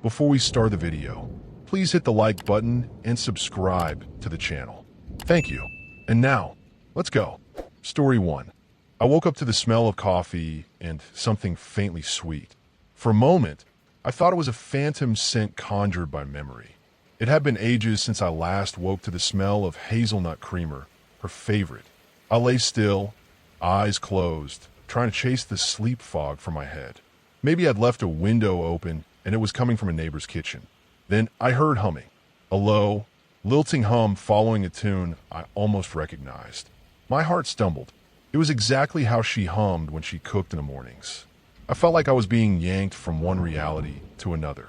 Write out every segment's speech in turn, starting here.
Before we start the video, please hit the like button and subscribe to the channel. Thank you. And now, let's go. Story 1. I woke up to the smell of coffee and something faintly sweet. For a moment, I thought it was a phantom scent conjured by memory. It had been ages since I last woke to the smell of hazelnut creamer, her favorite. I lay still, eyes closed, trying to chase the sleep fog from my head. Maybe I'd left a window open and it was coming from a neighbor's kitchen. Then I heard humming, a low, lilting hum following a tune I almost recognized. My heart stumbled. It was exactly how she hummed when she cooked in the mornings. I felt like I was being yanked from one reality to another.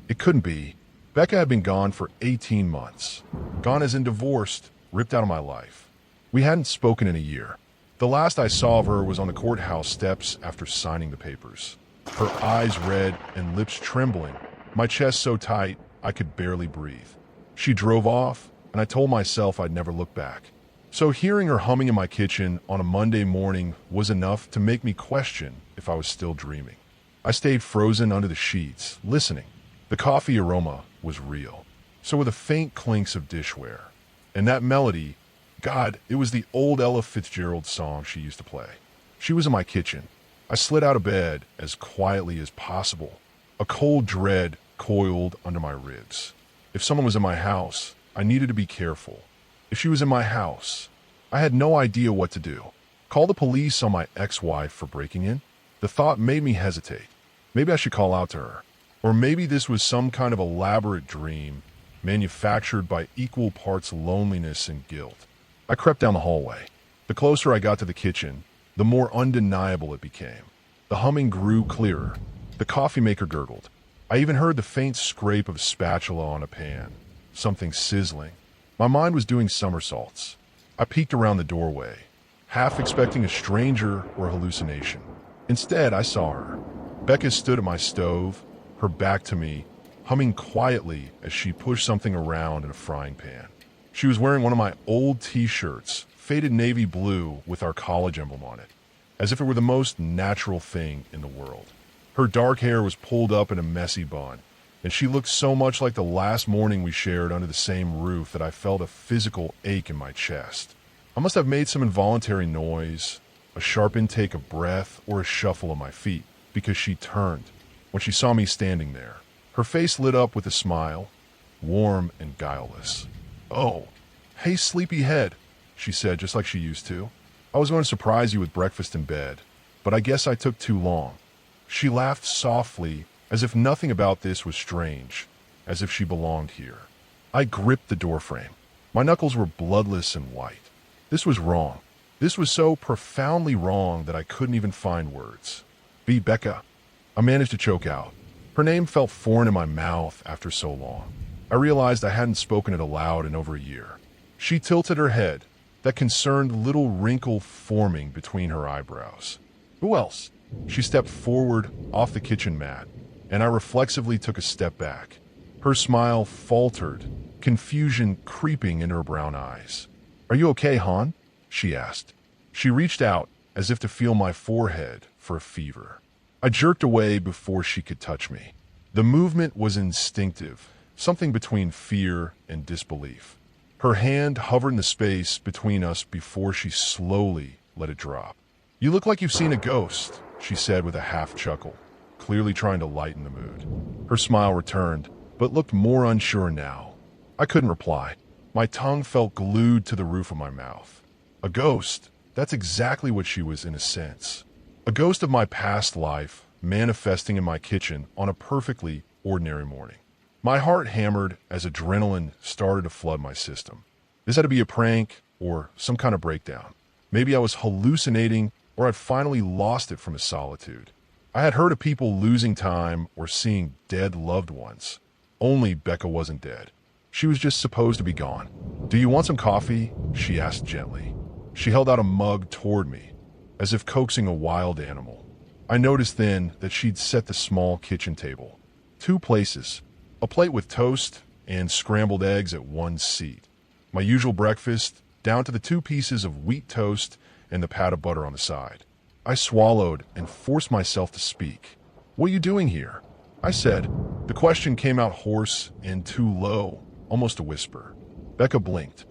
It couldn't be. Becca had been gone for 18 months. Gone as in divorced, ripped out of my life. We hadn't spoken in a year. The last I saw of her was on the courthouse steps after signing the papers. Her eyes red and lips trembling, my chest so tight I could barely breathe. She drove off, and I told myself I'd never look back. So hearing her humming in my kitchen on a Monday morning was enough to make me question if I was still dreaming. I stayed frozen under the sheets, listening. The coffee aroma was real. So were the faint clinks of dishware. And that melody, God, it was the old Ella Fitzgerald song she used to play. She was in my kitchen. I slid out of bed as quietly as possible. A cold dread coiled under my ribs. If someone was in my house, I needed to be careful. If she was in my house, I had no idea what to do. Call the police on my ex-wife for breaking in? The thought made me hesitate. Maybe I should call out to her. Or maybe this was some kind of elaborate dream, manufactured by equal parts loneliness and guilt. I crept down the hallway. The closer I got to the kitchen, the more undeniable it became. The humming grew clearer. The coffee maker gurgled. I even heard the faint scrape of a spatula on a pan. Something sizzling. My mind was doing somersaults. I peeked around the doorway, half expecting a stranger or a hallucination. Instead, I saw her. Becca stood at my stove, her back to me, humming quietly as she pushed something around in a frying pan. She was wearing one of my old t-shirts, faded navy blue with our college emblem on it, as if it were the most natural thing in the world. Her dark hair was pulled up in a messy bun, and she looked so much like the last morning we shared under the same roof that I felt a physical ache in my chest. I must have made some involuntary noise, a sharp intake of breath, or a shuffle of my feet, because she turned when she saw me standing there. Her face lit up with a smile, warm and guileless. "Oh, hey, sleepyhead," she said just like she used to. "I was going to surprise you with breakfast in bed, but I guess I took too long." She laughed softly, as if nothing about this was strange, as if she belonged here. I gripped the doorframe. My knuckles were bloodless and white. This was wrong. This was so profoundly wrong that I couldn't even find words. "Be Becca," I managed to choke out. Her name felt foreign in my mouth after so long. I realized I hadn't spoken it aloud in over a year. She tilted her head, that concerned little wrinkle forming between her eyebrows. "Who else?" She stepped forward off the kitchen mat, and I reflexively took a step back. Her smile faltered, confusion creeping in her brown eyes. "Are you okay, hon?" she asked. She reached out as if to feel my forehead for a fever. I jerked away before she could touch me. The movement was instinctive, something between fear and disbelief. Her hand hovered in the space between us before she slowly let it drop. "You look like you've seen a ghost," she said with a half chuckle, clearly trying to lighten the mood. Her smile returned, but looked more unsure now. I couldn't reply. My tongue felt glued to the roof of my mouth. A ghost. That's exactly what she was in a sense. A ghost of my past life manifesting in my kitchen on a perfectly ordinary morning. My heart hammered as adrenaline started to flood my system. This had to be a prank or some kind of breakdown. Maybe I was hallucinating or I'd finally lost it from his solitude. I had heard of people losing time or seeing dead loved ones. Only Becca wasn't dead. She was just supposed to be gone. "Do you want some coffee?" she asked gently. She held out a mug toward me, as if coaxing a wild animal. I noticed then that she'd set the small kitchen table. 2 places, a plate with toast and scrambled eggs at one seat. My usual breakfast, down to the 2 pieces of wheat toast and the pat of butter on the side. I swallowed and forced myself to speak. "What are you doing here?" I said. The question came out hoarse and too low, almost a whisper. Becca blinked.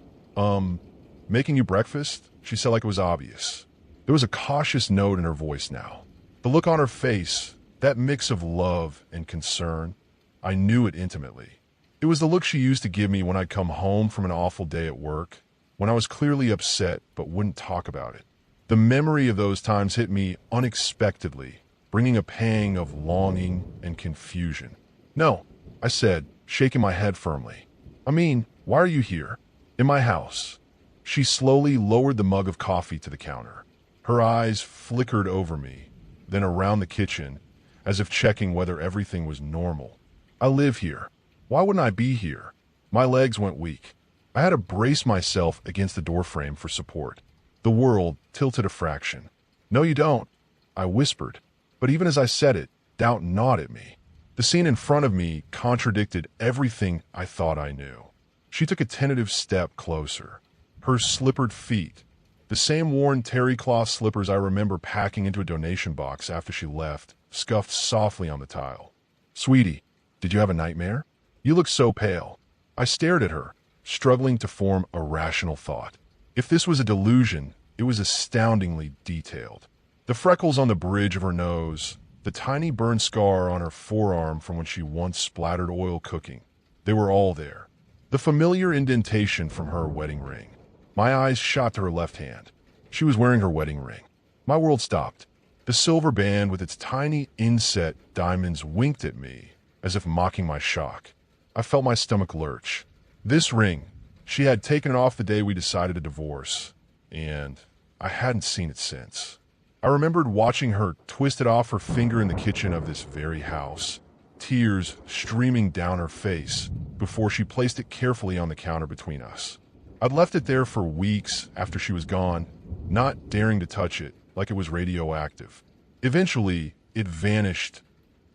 Making you breakfast? She said like it was obvious. There was a cautious note in her voice now. The look on her face, that mix of love and concern, I knew it intimately. It was the look she used to give me when I'd come home from an awful day at work, when I was clearly upset but wouldn't talk about it. The memory of those times hit me unexpectedly, bringing a pang of longing and confusion. No, I said, shaking my head firmly. I mean, why are you here? In my house. She slowly lowered the mug of coffee to the counter. Her eyes flickered over me, then around the kitchen, as if checking whether everything was normal. I live here. Why wouldn't I be here? My legs went weak. I had to brace myself against the doorframe for support. The world tilted a fraction. No, you don't, I whispered. But even as I said it, doubt gnawed at me. The scene in front of me contradicted everything I thought I knew. She took a tentative step closer. Her slippered feet, the same worn terry cloth slippers I remember packing into a donation box after she left, scuffed softly on the tile. Sweetie, did you have a nightmare? You look so pale. I stared at her, struggling to form a rational thought. If this was a delusion, it was astoundingly detailed. The freckles on the bridge of her nose, the tiny burn scar on her forearm from when she once splattered oil cooking, they were all there. The familiar indentation from her wedding ring. My eyes shot to her left hand. She was wearing her wedding ring. My world stopped. The silver band with its tiny inset diamonds winked at me, as if mocking my shock. I felt my stomach lurch. This ring, she had taken it off the day we decided to divorce, and I hadn't seen it since. I remembered watching her twist it off her finger in the kitchen of this very house, tears streaming down her face before she placed it carefully on the counter between us. I'd left it there for weeks after she was gone, not daring to touch it like it was radioactive. Eventually, it vanished.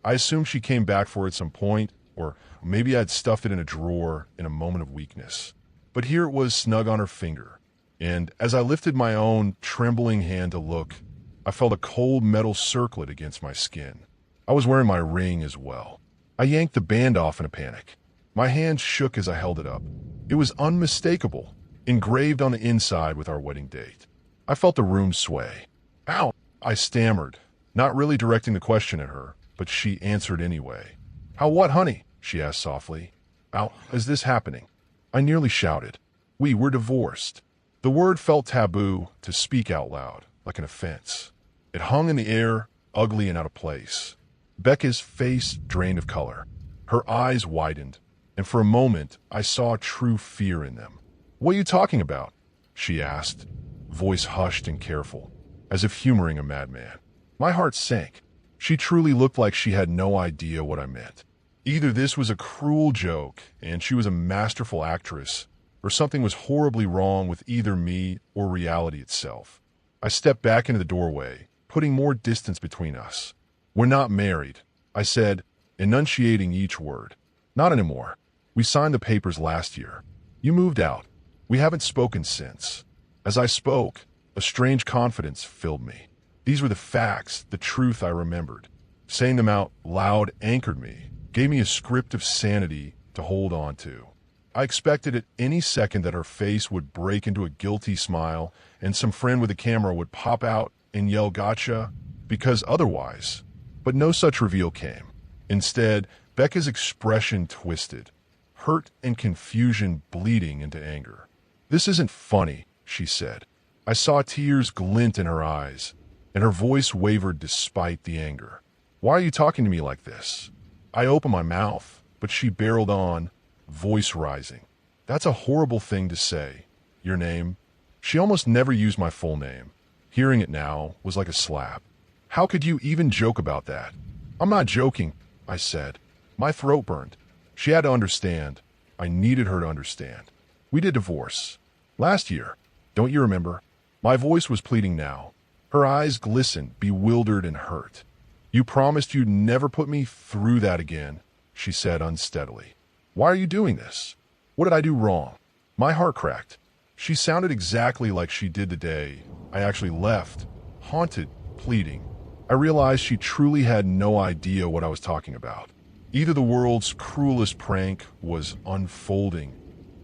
I assumed she came back for it at some point, or maybe I'd stuffed it in a drawer in a moment of weakness. But here it was snug on her finger, and as I lifted my own trembling hand to look, I felt a cold metal circlet against my skin. I was wearing my ring as well. I yanked the band off in a panic. My hand shook as I held it up. It was unmistakable, engraved on the inside with our wedding date. I felt the room sway. Ow! I stammered, not really directing the question at her, but she answered anyway. How what, honey? She asked softly. How is this happening? I nearly shouted. We were divorced. The word felt taboo to speak out loud, like an offense. It hung in the air, ugly and out of place. Becca's face drained of color. Her eyes widened, and for a moment I saw true fear in them. What are you talking about? She asked, voice hushed and careful, as if humoring a madman. My heart sank. She truly looked like she had no idea what I meant. Either this was a cruel joke and she was a masterful actress, or something was horribly wrong with either me or reality itself. I stepped back into the doorway, putting more distance between us. We're not married, I said, enunciating each word. Not anymore. We signed the papers last year. You moved out. We haven't spoken since. As I spoke, a strange confidence filled me. These were the facts, the truth I remembered. Saying them out loud anchored me, gave me a script of sanity to hold on to. I expected at any second that her face would break into a guilty smile and some friend with a camera would pop out and yell gotcha, because otherwise. But no such reveal came. Instead, Becca's expression twisted, hurt and confusion bleeding into anger. This isn't funny, she said. I saw tears glint in her eyes, and her voice wavered despite the anger. Why are you talking to me like this? I opened my mouth, but she barreled on, voice rising. That's a horrible thing to say. Your name? She almost never used my full name. Hearing it now was like a slap. How could you even joke about that? I'm not joking, I said. My throat burned. She had to understand. I needed her to understand. We did divorce. Last year. Don't you remember? My voice was pleading now. Her eyes glistened, bewildered and hurt. You promised you'd never put me through that again, she said unsteadily. Why are you doing this? What did I do wrong? My heart cracked. She sounded exactly like she did the day I actually left, haunted, pleading. I realized she truly had no idea what I was talking about. Either the world's cruelest prank was unfolding,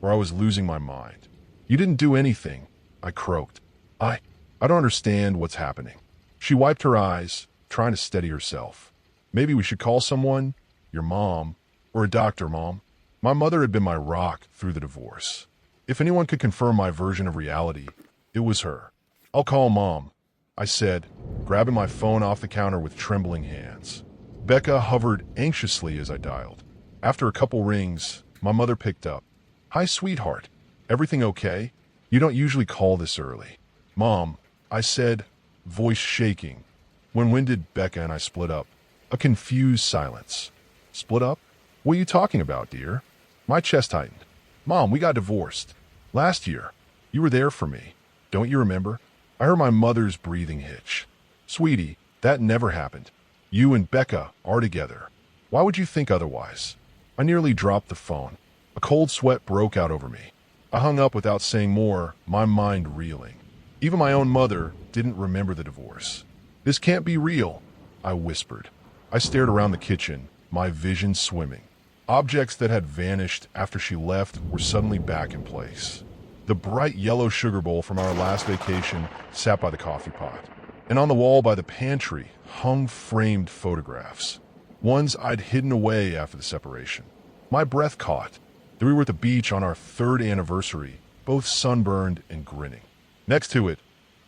or I was losing my mind. You didn't do anything, I croaked. I don't understand what's happening. She wiped her eyes, trying to steady herself. Maybe we should call someone, your mom, or a doctor, Mom. My mother had been my rock through the divorce. If anyone could confirm my version of reality, it was her. I'll call Mom, I said, grabbing my phone off the counter with trembling hands. Becca hovered anxiously as I dialed. After a couple rings, my mother picked up. Hi, sweetheart. Everything okay? You don't usually call this early. Mom, I said, voice shaking. When did Becca and I split up? A confused silence. Split up? What are you talking about, dear? My chest tightened. Mom, we got divorced. Last year. You were there for me. Don't you remember? I heard my mother's breathing hitch. Sweetie, that never happened. You and Becca are together. Why would you think otherwise? I nearly dropped the phone. A cold sweat broke out over me. I hung up without saying more, my mind reeling. Even my own mother didn't remember the divorce. This can't be real, I whispered. I stared around the kitchen, my vision swimming. Objects that had vanished after she left were suddenly back in place. The bright yellow sugar bowl from our last vacation sat by the coffee pot, and on the wall by the pantry hung framed photographs, ones I'd hidden away after the separation. My breath caught. We were at the beach on our 3rd anniversary, both sunburned and grinning. Next to it,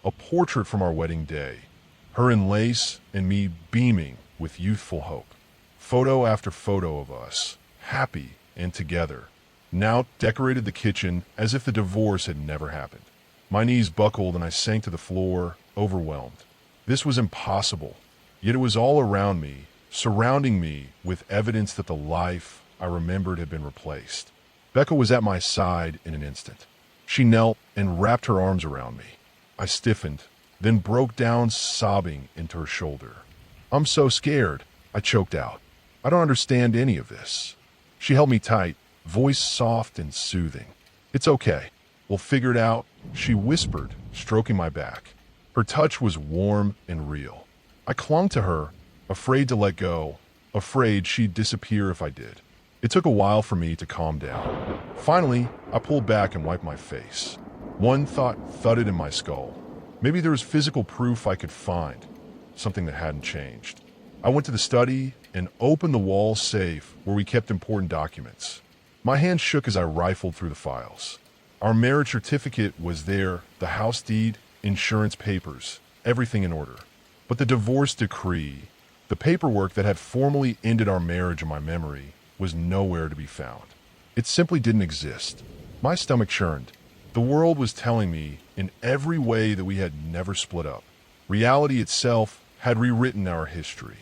a portrait from our wedding day, her in lace and me beaming with youthful hope. Photo after photo of us, happy and together, now decorated the kitchen as if the divorce had never happened. My knees buckled and I sank to the floor, overwhelmed. This was impossible, yet it was all around me, surrounding me with evidence that the life I remembered had been replaced. Becca was at my side in an instant. She knelt and wrapped her arms around me. I stiffened, then broke down sobbing into her shoulder. I'm so scared, I choked out. I don't understand any of this. She held me tight, voice soft and soothing. It's okay. We'll figure it out, she whispered, stroking my back. Her touch was warm and real. I clung to her, afraid to let go, afraid she'd disappear if I did. It took a while for me to calm down. Finally, I pulled back and wiped my face. One thought thudded in my skull. Maybe there was physical proof I could find, something that hadn't changed. I went to the study and opened the wall safe where we kept important documents. My hand shook as I rifled through the files. Our marriage certificate was there, the house deed, insurance papers, everything in order. But the divorce decree, the paperwork that had formally ended our marriage in my memory, was nowhere to be found. It simply didn't exist. My stomach churned. The world was telling me in every way that we had never split up. Reality itself had rewritten our history.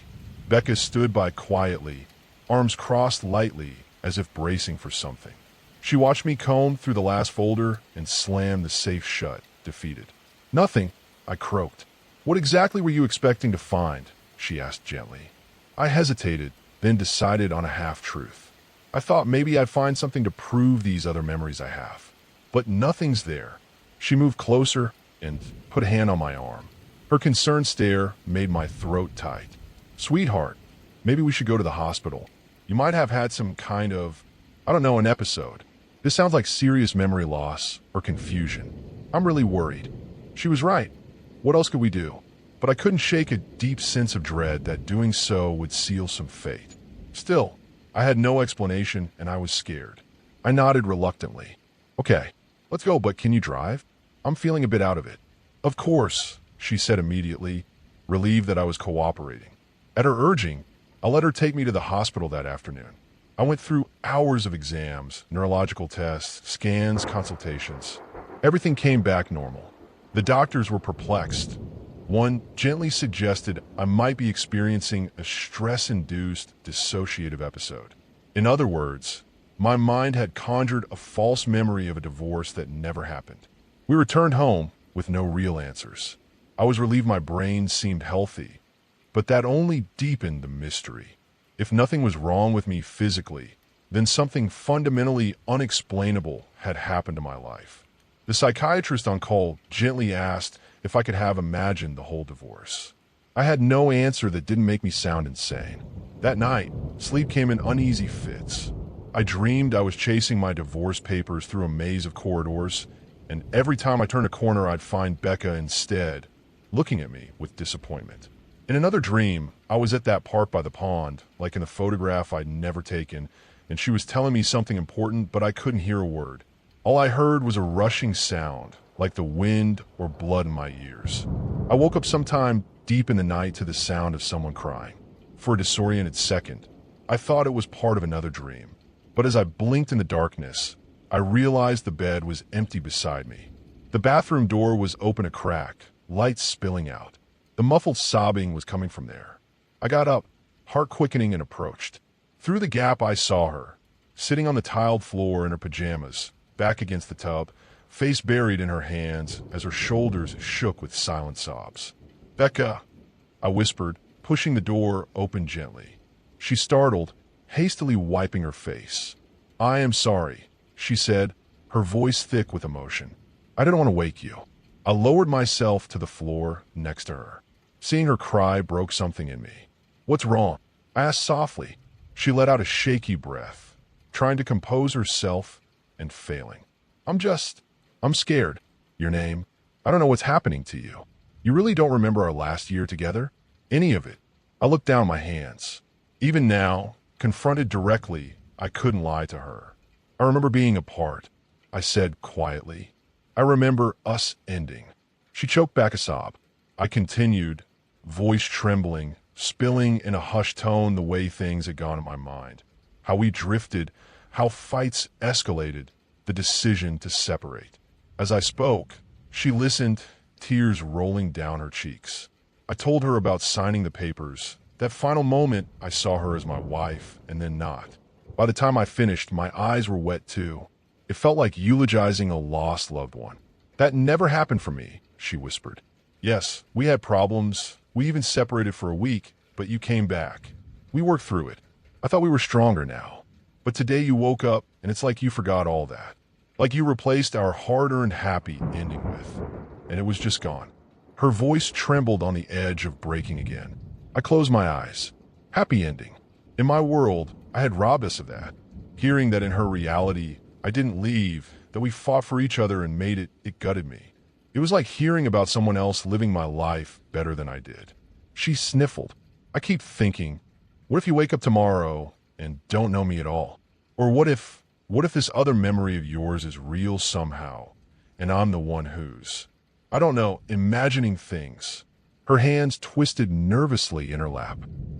Becca stood by quietly, arms crossed lightly as if bracing for something. She watched me comb through the last folder and slam the safe shut, defeated. Nothing, I croaked. What exactly were you expecting to find? She asked gently. I hesitated, then decided on a half-truth. I thought maybe I'd find something to prove these other memories I have. But nothing's there. She moved closer and put a hand on my arm. Her concerned stare made my throat tight. Sweetheart, maybe we should go to the hospital. You might have had some kind of, an episode. This sounds like serious memory loss or confusion. I'm really worried. She was right. What else could we do? But I couldn't shake a deep sense of dread that doing so would seal some fate. Still, I had no explanation and I was scared. I nodded reluctantly. Okay, let's go, but can you drive? I'm feeling a bit out of it. Of course, she said immediately, relieved that I was cooperating. At her urging, I let her take me to the hospital that afternoon. I went through hours of exams, neurological tests, scans, consultations. Everything came back normal. The doctors were perplexed. One gently suggested I might be experiencing a stress-induced dissociative episode. In other words, my mind had conjured a false memory of a divorce that never happened. We returned home with no real answers. I was relieved my brain seemed healthy, but that only deepened the mystery. If nothing was wrong with me physically, then something fundamentally unexplainable had happened to my life. The psychiatrist on call gently asked if I could have imagined the whole divorce. I had no answer that didn't make me sound insane. That night, sleep came in uneasy fits. I dreamed I was chasing my divorce papers through a maze of corridors, and every time I turned a corner I'd find Becca instead, looking at me with disappointment. In another dream, I was at that park by the pond, like in a photograph I'd never taken, and she was telling me something important, but I couldn't hear a word. All I heard was a rushing sound, like the wind or blood in my ears. I woke up sometime deep in the night to the sound of someone crying. For a disoriented second, I thought it was part of another dream. But as I blinked in the darkness, I realized the bed was empty beside me. The bathroom door was open a crack, light spilling out. The muffled sobbing was coming from there. I got up, heart quickening, and approached. Through the gap I saw her, sitting on the tiled floor in her pajamas, back against the tub, face buried in her hands as her shoulders shook with silent sobs. "Becca," I whispered, pushing the door open gently. She startled, hastily wiping her face. "I am sorry," she said, her voice thick with emotion. "I didn't want to wake you." I lowered myself to the floor next to her. Seeing her cry broke something in me. "What's wrong?" I asked softly. She let out a shaky breath, trying to compose herself and failing. I'm scared." "Your name? I don't know what's happening to you. You really don't remember our last year together? Any of it?" I looked down my hands. Even now, confronted directly, I couldn't lie to her. "I remember being apart," I said quietly. "I remember us ending." She choked back a sob. I continued, voice trembling, spilling in a hushed tone the way things had gone in my mind. How we drifted, how fights escalated, the decision to separate. As I spoke, she listened, tears rolling down her cheeks. I told her about signing the papers. That final moment, I saw her as my wife, and then not. By the time I finished, my eyes were wet too. It felt like eulogizing a lost loved one. "That never happened for me," she whispered. "Yes, we had problems. We even separated for a week, but you came back. We worked through it. I thought we were stronger now. But today you woke up, and it's like you forgot all that. Like you replaced our hard-earned happy ending with, and it was just gone." Her voice trembled on the edge of breaking again. I closed my eyes. Happy ending. In my world, I had robbed us of that. Hearing that in her reality, I didn't leave, that we fought for each other and made it gutted me. It was like hearing about someone else living my life better than I did. She sniffled. "I keep thinking, what if you wake up tomorrow and don't know me at all? Or what if this other memory of yours is real somehow, and I'm the one who's..." I don't know, imagining things. Her hands twisted nervously in her lap.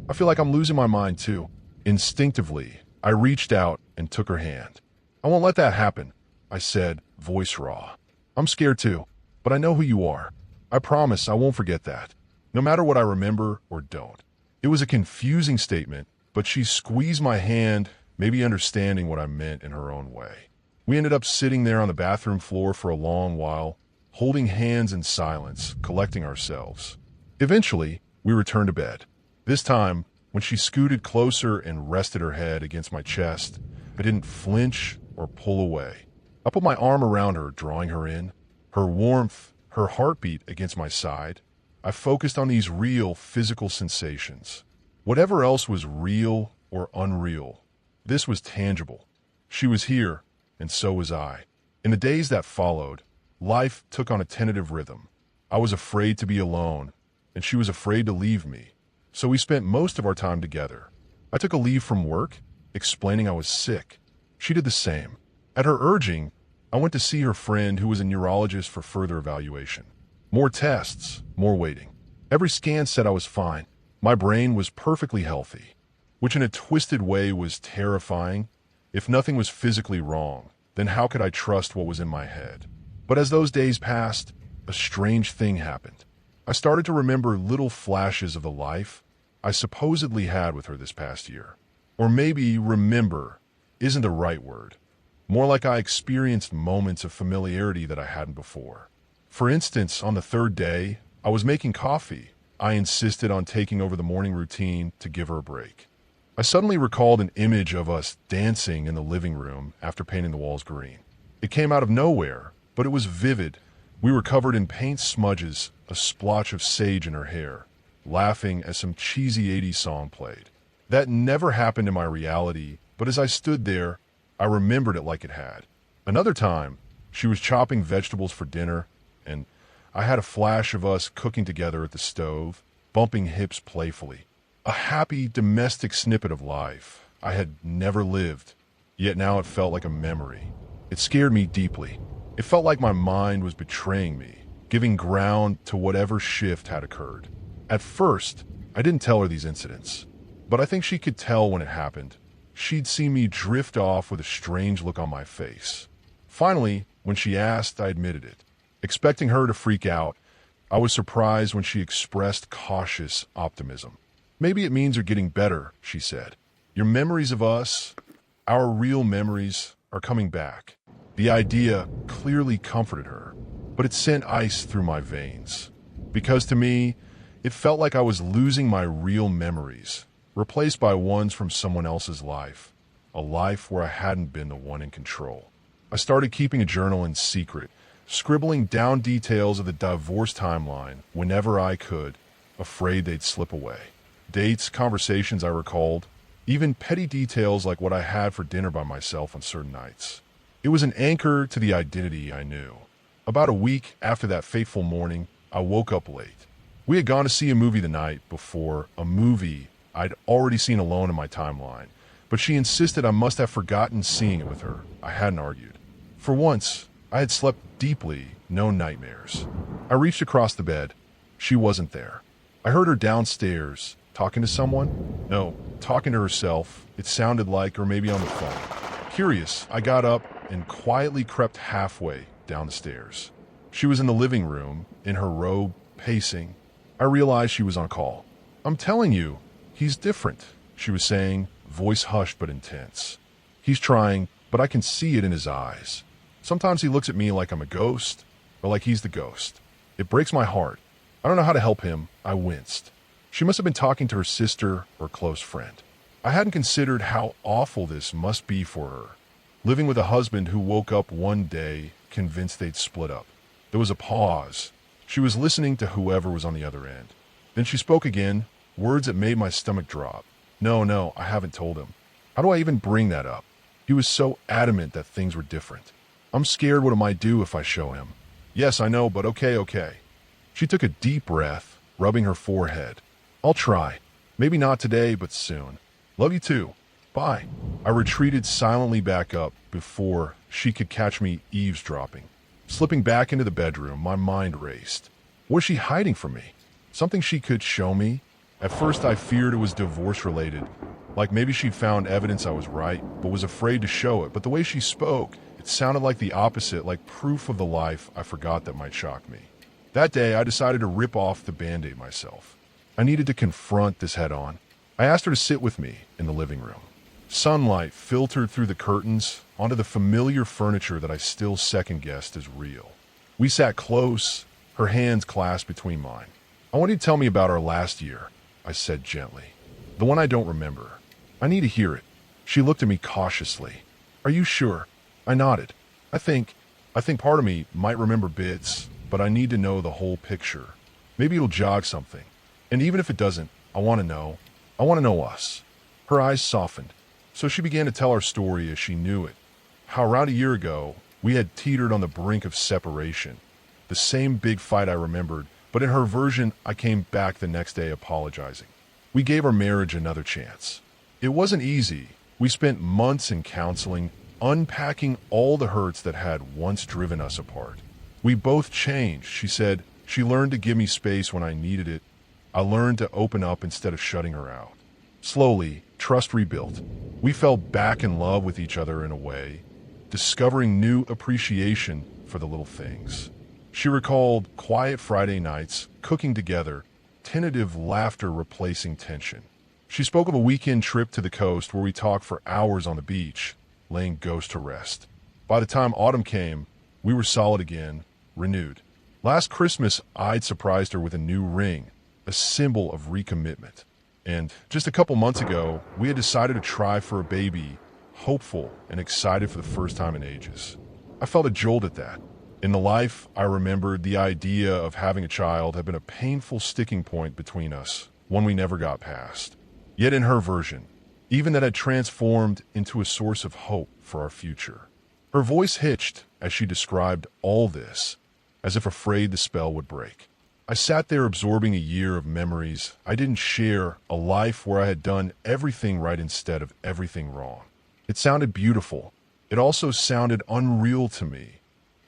I feel like I'm losing my mind too. Instinctively, I reached out and took her hand. "I won't let that happen," I said, voice raw. "I'm scared too, but I know who you are. I promise I won't forget that, no matter what I remember or don't." It was a confusing statement, but she squeezed my hand, maybe understanding what I meant in her own way. We ended up sitting there on the bathroom floor for a long while, holding hands in silence, collecting ourselves. Eventually, we returned to bed. This time, when she scooted closer and rested her head against my chest, I didn't flinch or pull away. I put my arm around her, drawing her in. Her warmth, her heartbeat against my side. I focused on these real physical sensations. Whatever else was real or unreal, this was tangible. She was here, and so was I. In the days that followed, life took on a tentative rhythm. I was afraid to be alone, and she was afraid to leave me. So we spent most of our time together. I took a leave from work, explaining I was sick. She did the same. At her urging, I went to see her friend who was a neurologist for further evaluation. More tests, more waiting. Every scan said I was fine. My brain was perfectly healthy, which in a twisted way was terrifying. If nothing was physically wrong, then how could I trust what was in my head? But as those days passed, a strange thing happened. I started to remember little flashes of the life I supposedly had with her this past year. Or maybe remember isn't the right word. More like I experienced moments of familiarity that I hadn't before. For instance, on the third day, I was making coffee. I insisted on taking over the morning routine to give her a break. I suddenly recalled an image of us dancing in the living room after painting the walls green. It came out of nowhere, but it was vivid. We were covered in paint smudges, a splotch of sage in her hair. laughing as some cheesy 80s song played. That never happened in my reality, but as I stood there, I remembered it like it had. Another time, she was chopping vegetables for dinner, and I had a flash of us cooking together at the stove, bumping hips playfully. A happy, domestic snippet of life I had never lived, yet now it felt like a memory. It scared me deeply. It felt like my mind was betraying me, giving ground to whatever shift had occurred. At first, I didn't tell her these incidents, but I think she could tell when it happened. She'd see me drift off with a strange look on my face. Finally, when she asked, I admitted it. Expecting her to freak out, I was surprised when she expressed cautious optimism. "Maybe it means you're getting better," she said. "Your memories of us, our real memories, are coming back." The idea clearly comforted her, but it sent ice through my veins. Because to me, it felt like I was losing my real memories, replaced by ones from someone else's life, a life where I hadn't been the one in control. I started keeping a journal in secret, scribbling down details of the divorce timeline whenever I could, afraid they'd slip away. Dates, conversations I recalled, even petty details like what I had for dinner by myself on certain nights. It was an anchor to the identity I knew. About a week after that fateful morning, I woke up late. We had gone to see a movie the night before, a movie I'd already seen alone in my timeline, but she insisted I must have forgotten seeing it with her. I hadn't argued. For once, I had slept deeply, no nightmares. I reached across the bed. She wasn't there. I heard her downstairs, talking to someone? No, talking to herself. It sounded like, or maybe on the phone. Curious, I got up and quietly crept halfway down the stairs. She was in the living room, in her robe, pacing. I realized she was on call. "I'm telling you, he's different," she was saying, voice hushed but intense. "He's trying, but I can see it in his eyes. Sometimes he looks at me like I'm a ghost, or like he's the ghost. It breaks my heart. I don't know how to help him." I winced. She must have been talking to her sister or close friend. I hadn't considered how awful this must be for her, living with a husband who woke up one day convinced they'd split up. There was a pause. She was listening to whoever was on the other end. Then she spoke again, words that made my stomach drop. No, I haven't told him. How do I even bring that up? He was so adamant that things were different. I'm scared what it might do if I show him. Yes, I know, but okay. She took a deep breath, rubbing her forehead. I'll try. Maybe not today, but soon. Love you too. Bye. I retreated silently back up before she could catch me eavesdropping. Slipping back into the bedroom, my mind raced. Was she hiding from me? Something she could show me? At first I feared it was divorce-related, like maybe she'd found evidence I was right, but was afraid to show it. But the way she spoke, it sounded like the opposite, like proof of the life I forgot that might shock me. That day, I decided to rip off the Band-Aid myself. I needed to confront this head-on. I asked her to sit with me in the living room. Sunlight filtered through the curtains onto the familiar furniture that I still second-guessed as real. We sat close, her hands clasped between mine. "I want you to tell me about our last year," I said gently. "The one I don't remember. I need to hear it." She looked at me cautiously. "Are you sure?" I nodded. I think part of me might remember bits, but I need to know the whole picture. Maybe it'll jog something. And even if it doesn't, I want to know. I want to know us." Her eyes softened. So she began to tell our story as she knew it. How around a year ago, we had teetered on the brink of separation. The same big fight I remembered, but in her version, I came back the next day apologizing. We gave our marriage another chance. It wasn't easy. We spent months in counseling, unpacking all the hurts that had once driven us apart. We both changed, she said. She learned to give me space when I needed it. I learned to open up instead of shutting her out. Slowly, trust rebuilt. We fell back in love with each other in a way, discovering new appreciation for the little things. She recalled quiet Friday nights, cooking together, tentative laughter replacing tension. She spoke of a weekend trip to the coast where we talked for hours on the beach, laying ghost to rest. By the time autumn came, we were solid again, renewed. Last Christmas, I'd surprised her with a new ring, a symbol of recommitment. And just a couple months ago, we had decided to try for a baby, hopeful and excited for the first time in ages. I felt a jolt at that. In the life I remembered, the idea of having a child had been a painful sticking point between us, one we never got past. Yet in her version, even that had transformed into a source of hope for our future. Her voice hitched as she described all this, as if afraid the spell would break. I sat there absorbing a year of memories I didn't share, a life where I had done everything right instead of everything wrong. It sounded beautiful. It also sounded unreal to me,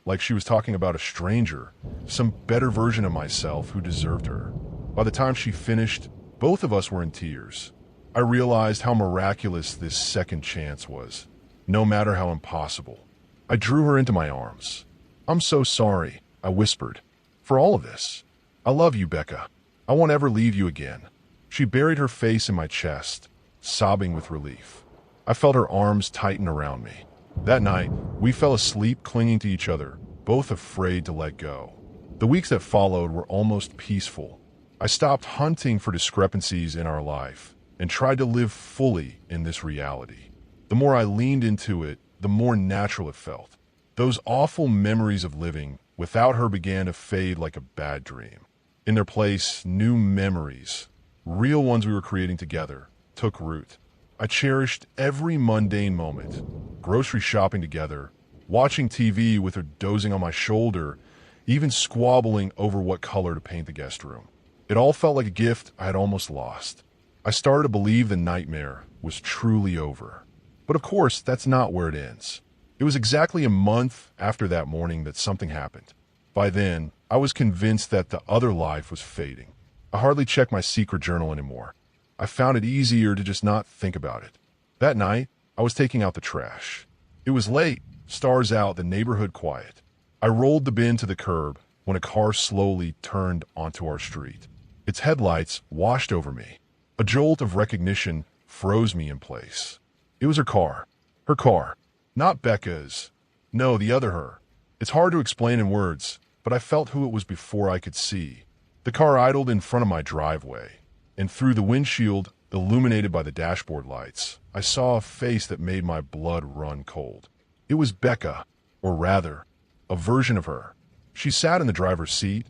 like she was talking about a stranger, some better version of myself who deserved her. By the time she finished, both of us were in tears. I realized how miraculous this second chance was, no matter how impossible. I drew her into my arms. "I'm so sorry," I whispered, "for all of this. I love you, Becca. I won't ever leave you again." She buried her face in my chest, sobbing with relief. I felt her arms tighten around me. That night, we fell asleep clinging to each other, both afraid to let go. The weeks that followed were almost peaceful. I stopped hunting for discrepancies in our life and tried to live fully in this reality. The more I leaned into it, the more natural it felt. Those awful memories of living without her began to fade like a bad dream. In their place, new memories, real ones we were creating together, took root. I cherished every mundane moment, grocery shopping together, watching TV with her dozing on my shoulder, even squabbling over what color to paint the guest room. It all felt like a gift I had almost lost. I started to believe the nightmare was truly over. But of course, that's not where it ends. It was exactly a month after that morning that something happened. By then, I was convinced that the other life was fading. I hardly checked my secret journal anymore. I found it easier to just not think about it. That night, I was taking out the trash. It was late, stars out, the neighborhood quiet. I rolled the bin to the curb when a car slowly turned onto our street. Its headlights washed over me. A jolt of recognition froze me in place. It was her car. Her car. Not Becca's. No, the other her. It's hard to explain in words, but I felt who it was before I could see. The car idled in front of my driveway, and through the windshield, illuminated by the dashboard lights, I saw a face that made my blood run cold. It was Becca, or rather, a version of her. She sat in the driver's seat,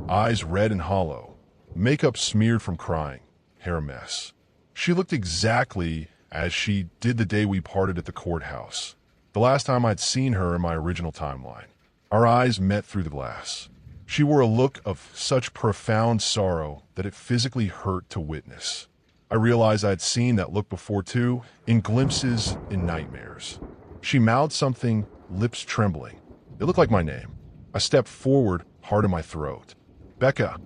eyes red and hollow, makeup smeared from crying, hair a mess. She looked exactly as she did the day we parted at the courthouse, the last time I'd seen her in my original timeline. Our eyes met through the glass. She wore a look of such profound sorrow that it physically hurt to witness. I realized I'd seen that look before too, in glimpses, in nightmares. She mouthed something, lips trembling. It looked like my name. I stepped forward, heart in my throat. "Becca,"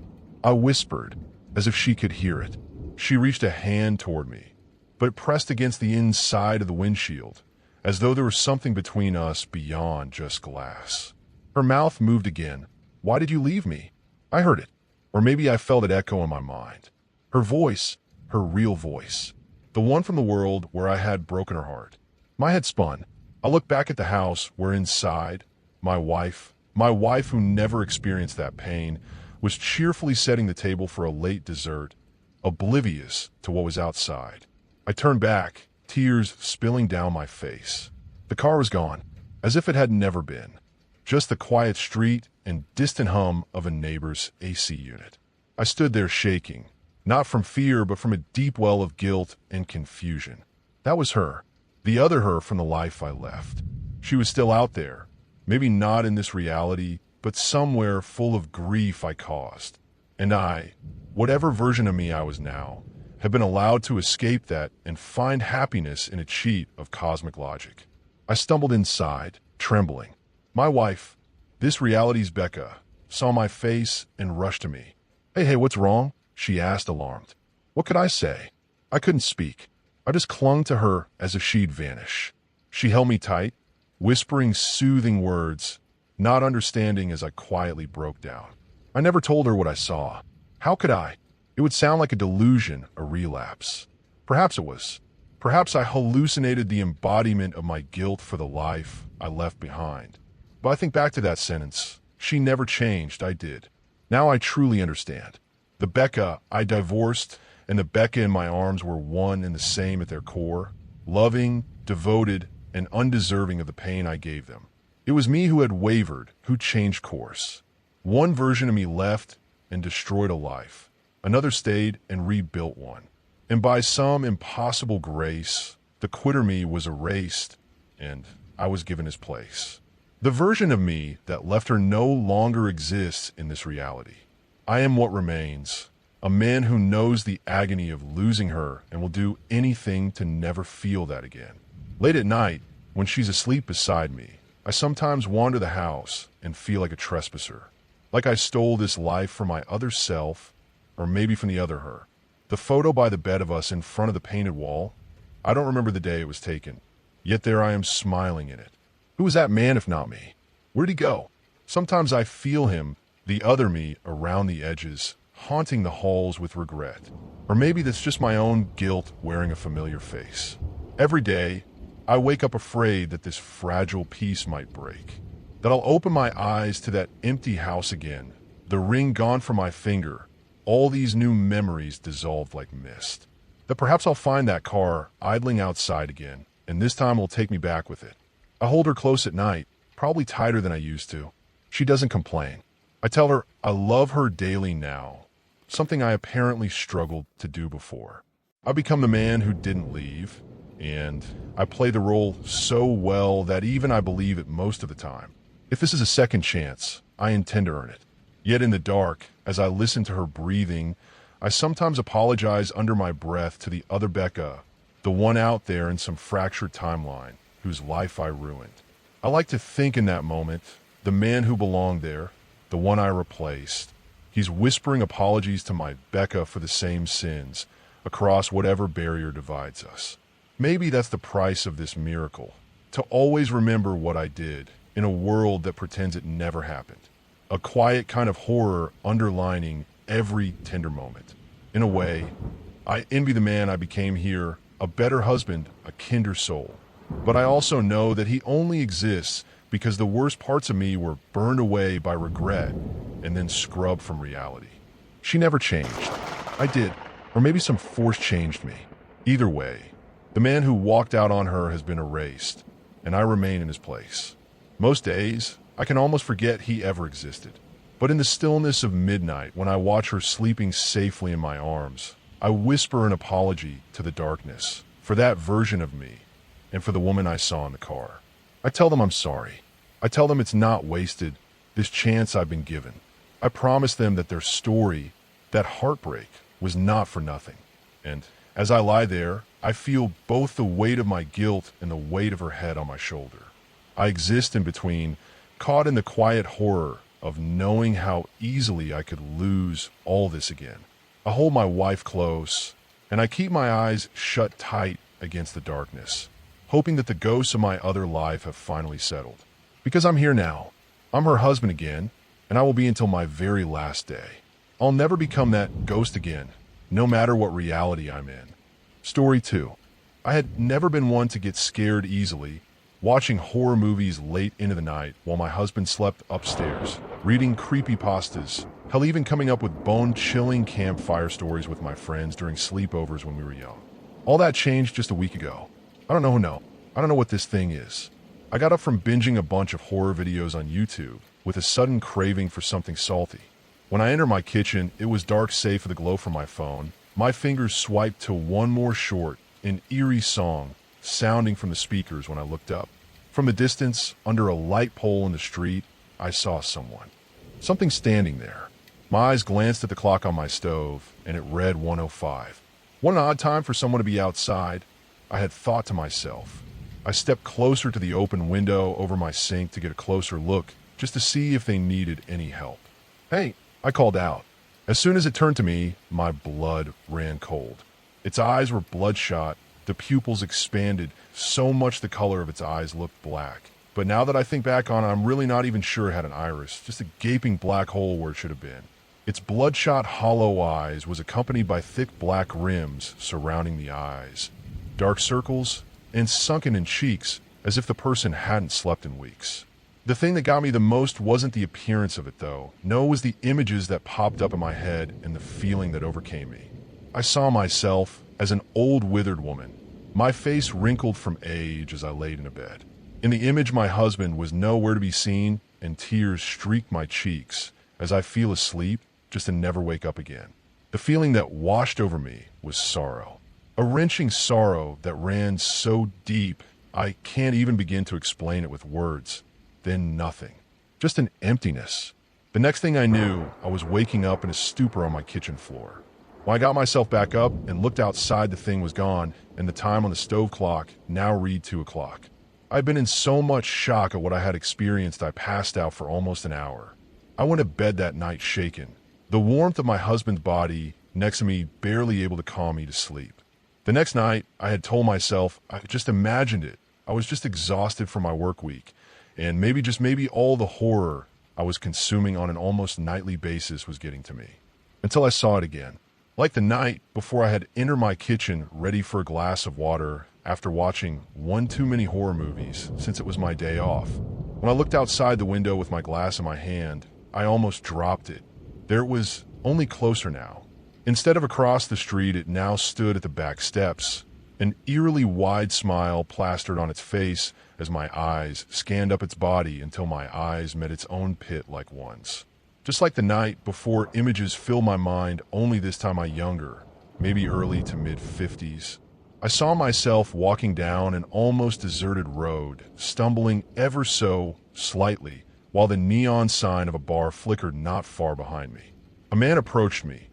I whispered, as if she could hear it. She reached a hand toward me, but it pressed against the inside of the windshield, as though there was something between us beyond just glass. Her mouth moved again. "Why did you leave me?" I heard it, or maybe I felt it echo in my mind. Her voice, her real voice, the one from the world where I had broken her heart. My head spun. I looked back at the house where inside, my wife who never experienced that pain, was cheerfully setting the table for a late dessert, oblivious to what was outside. I turned back, tears spilling down my face. The car was gone, as if it had never been. Just the quiet street and distant hum of a neighbor's AC unit. I stood there shaking, not from fear, but from a deep well of guilt and confusion. That was her, the other her from the life I left. She was still out there, maybe not in this reality, but somewhere full of grief I caused. And I, whatever version of me I was now, had been allowed to escape that and find happiness in a cheat of cosmic logic. I stumbled inside, trembling. My wife, this reality's Becca, saw my face and rushed to me. Hey, what's wrong?" she asked, alarmed. What could I say? I couldn't speak. I just clung to her as if she'd vanish. She held me tight, whispering soothing words, not understanding as I quietly broke down. I never told her what I saw. How could I? It would sound like a delusion, a relapse. Perhaps it was. Perhaps I hallucinated the embodiment of my guilt for the life I left behind. But I think back to that sentence. She never changed, I did. Now I truly understand. The Becca I divorced and the Becca in my arms were one and the same at their core, loving, devoted, and undeserving of the pain I gave them. It was me who had wavered, who changed course. One version of me left and destroyed a life. Another stayed and rebuilt one. And by some impossible grace, the quitter me was erased, and I was given his place. The version of me that left her no longer exists in this reality. I am what remains, a man who knows the agony of losing her and will do anything to never feel that again. Late at night, when she's asleep beside me, I sometimes wander the house and feel like a trespasser, like I stole this life from my other self, or maybe from the other her. The photo by the bed of us in front of the painted wall, I don't remember the day it was taken, yet there I am smiling in it. Who was that man if not me? Where'd he go? Sometimes I feel him, the other me, around the edges, haunting the halls with regret. Or maybe that's just my own guilt wearing a familiar face. Every day, I wake up afraid that this fragile piece might break, that I'll open my eyes to that empty house again, the ring gone from my finger, all these new memories dissolved like mist. That perhaps I'll find that car idling outside again, and this time will take me back with it. I hold her close at night, probably tighter than I used to. She doesn't complain. I tell her I love her daily now, something I apparently struggled to do before. I become the man who didn't leave, and I play the role so well that even I believe it most of the time. If this is a second chance, I intend to earn it. Yet in the dark, as I listen to her breathing, I sometimes apologize under my breath to the other Becca, the one out there in some fractured timeline, whose life I ruined. I like to think in that moment, the man who belonged there, the one I replaced, he's whispering apologies to my Becca for the same sins, across whatever barrier divides us. Maybe that's the price of this miracle, to always remember what I did, in a world that pretends it never happened. A quiet kind of horror underlining every tender moment. In a way, I envy the man I became here, a better husband, a kinder soul. But I also know that he only exists because the worst parts of me were burned away by regret and then scrubbed from reality. She never changed. I did. Or maybe some force changed me. Either way, the man who walked out on her has been erased, and I remain in his place. Most days, I can almost forget he ever existed. But in the stillness of midnight, when I watch her sleeping safely in my arms, I whisper an apology to the darkness for that version of me and for the woman I saw in the car. I tell them I'm sorry. I tell them it's not wasted, this chance I've been given. I promise them that their story, that heartbreak, was not for nothing. And as I lie there, I feel both the weight of my guilt and the weight of her head on my shoulder. I exist in between, caught in the quiet horror of knowing how easily I could lose all this again. I hold my wife close, and I keep my eyes shut tight against the darkness, hoping that the ghosts of my other life have finally settled. Because I'm here now. I'm her husband again, and I will be until my very last day. I'll never become that ghost again, no matter what reality I'm in. Story 2. I had never been one to get scared easily, watching horror movies late into the night while my husband slept upstairs, reading creepypastas, hell, even coming up with bone-chilling campfire stories with my friends during sleepovers when we were young. All that changed just a week ago. I don't know what this thing is. I got up from binging a bunch of horror videos on YouTube with a sudden craving for something salty. When I entered my kitchen, it was dark save of the glow from my phone. My fingers swiped to One More Short, an eerie song sounding from the speakers when I looked up. From a distance, under a light pole in the street, I saw someone. Something standing there. My eyes glanced at the clock on my stove, and it read 1:05. What an odd time for someone to be outside, I had thought to myself. I stepped closer to the open window over my sink to get a closer look, just to see if they needed any help. "Hey," I called out. As soon as it turned to me, my blood ran cold. Its eyes were bloodshot, the pupils expanded, so much the color of its eyes looked black. But now that I think back on it, I'm really not even sure it had an iris, just a gaping black hole where it should have been. Its bloodshot, hollow eyes was accompanied by thick black rims surrounding the eyes, dark circles, and sunken in cheeks as if the person hadn't slept in weeks. The thing that got me the most wasn't the appearance of it, though. No, it was the images that popped up in my head and the feeling that overcame me. I saw myself as an old, withered woman, my face wrinkled from age as I laid in a bed. In the image, my husband was nowhere to be seen, and tears streaked my cheeks as I fell asleep just to never wake up again. The feeling that washed over me was sorrow. A wrenching sorrow that ran so deep I can't even begin to explain it with words. Then nothing. Just an emptiness. The next thing I knew, I was waking up in a stupor on my kitchen floor. When I got myself back up and looked outside, the thing was gone, and the time on the stove clock now read 2 o'clock. I'd been in so much shock at what I had experienced, I passed out for almost an hour. I went to bed that night shaken, the warmth of my husband's body next to me barely able to calm me to sleep. The next night, I had told myself I just imagined it. I was just exhausted from my work week, and maybe all the horror I was consuming on an almost nightly basis was getting to me. Until I saw it again. Like the night before I had entered my kitchen ready for a glass of water after watching one too many horror movies since it was my day off. When I looked outside the window with my glass in my hand, I almost dropped it. There it was, only closer now. Instead of across the street, it now stood at the back steps, an eerily wide smile plastered on its face as my eyes scanned up its body until my eyes met its own pit like once. Just like the night before, images filled my mind, only this time I younger, maybe early to mid-50s. I saw myself walking down an almost deserted road, stumbling ever so slightly, while the neon sign of a bar flickered not far behind me. A man approached me.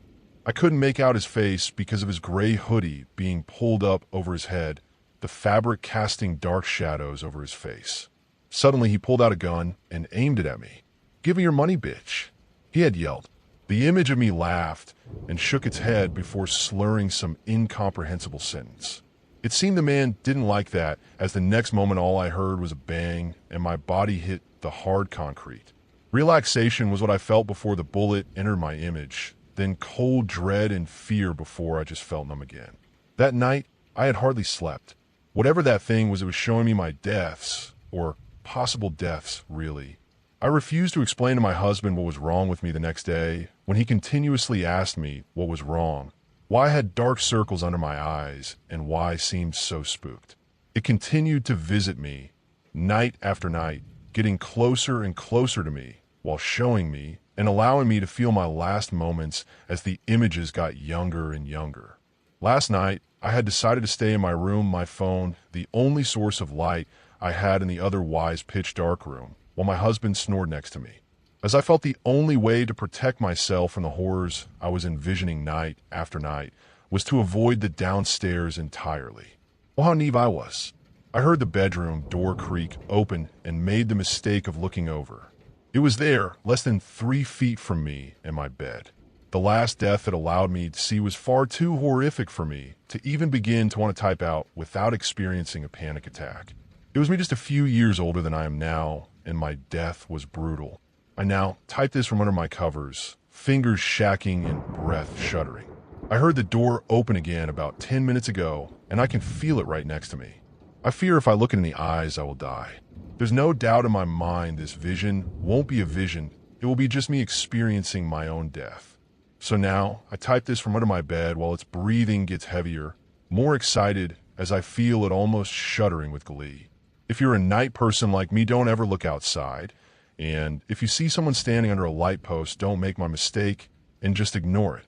I couldn't make out his face because of his gray hoodie being pulled up over his head, the fabric casting dark shadows over his face. Suddenly he pulled out a gun and aimed it at me. "Give me your money, bitch," he had yelled. The image of me laughed and shook its head before slurring some incomprehensible sentence. It seemed the man didn't like that, as the next moment all I heard was a bang and my body hit the hard concrete. Relaxation was what I felt before the bullet entered my image, then cold dread and fear before I just felt numb again. That night, I had hardly slept. Whatever that thing was, it was showing me my deaths, or possible deaths, really. I refused to explain to my husband what was wrong with me the next day when he continuously asked me what was wrong, why I had dark circles under my eyes, and why I seemed so spooked. It continued to visit me, night after night, getting closer and closer to me, while showing me and allowing me to feel my last moments as the images got younger and younger. Last night, I had decided to stay in my room, my phone, the only source of light I had in the otherwise pitch dark room, while my husband snored next to me, as I felt the only way to protect myself from the horrors I was envisioning night after night was to avoid the downstairs entirely. Well, how naive I was. I heard the bedroom door creak open and made the mistake of looking over. It was there, less than 3 feet from me and my bed. The last death it allowed me to see was far too horrific for me to even begin to want to type out without experiencing a panic attack. It was me just a few years older than I am now, and my death was brutal. I now type this from under my covers, fingers shacking and breath shuddering. I heard the door open again about 10 minutes ago, and I can feel it right next to me. I fear if I look in the eyes, I will die. There's no doubt in my mind this vision won't be a vision. It will be just me experiencing my own death. So now, I type this from under my bed while its breathing gets heavier, more excited as I feel it almost shuddering with glee. If you're a night person like me, don't ever look outside. And if you see someone standing under a light post, don't make my mistake and just ignore it.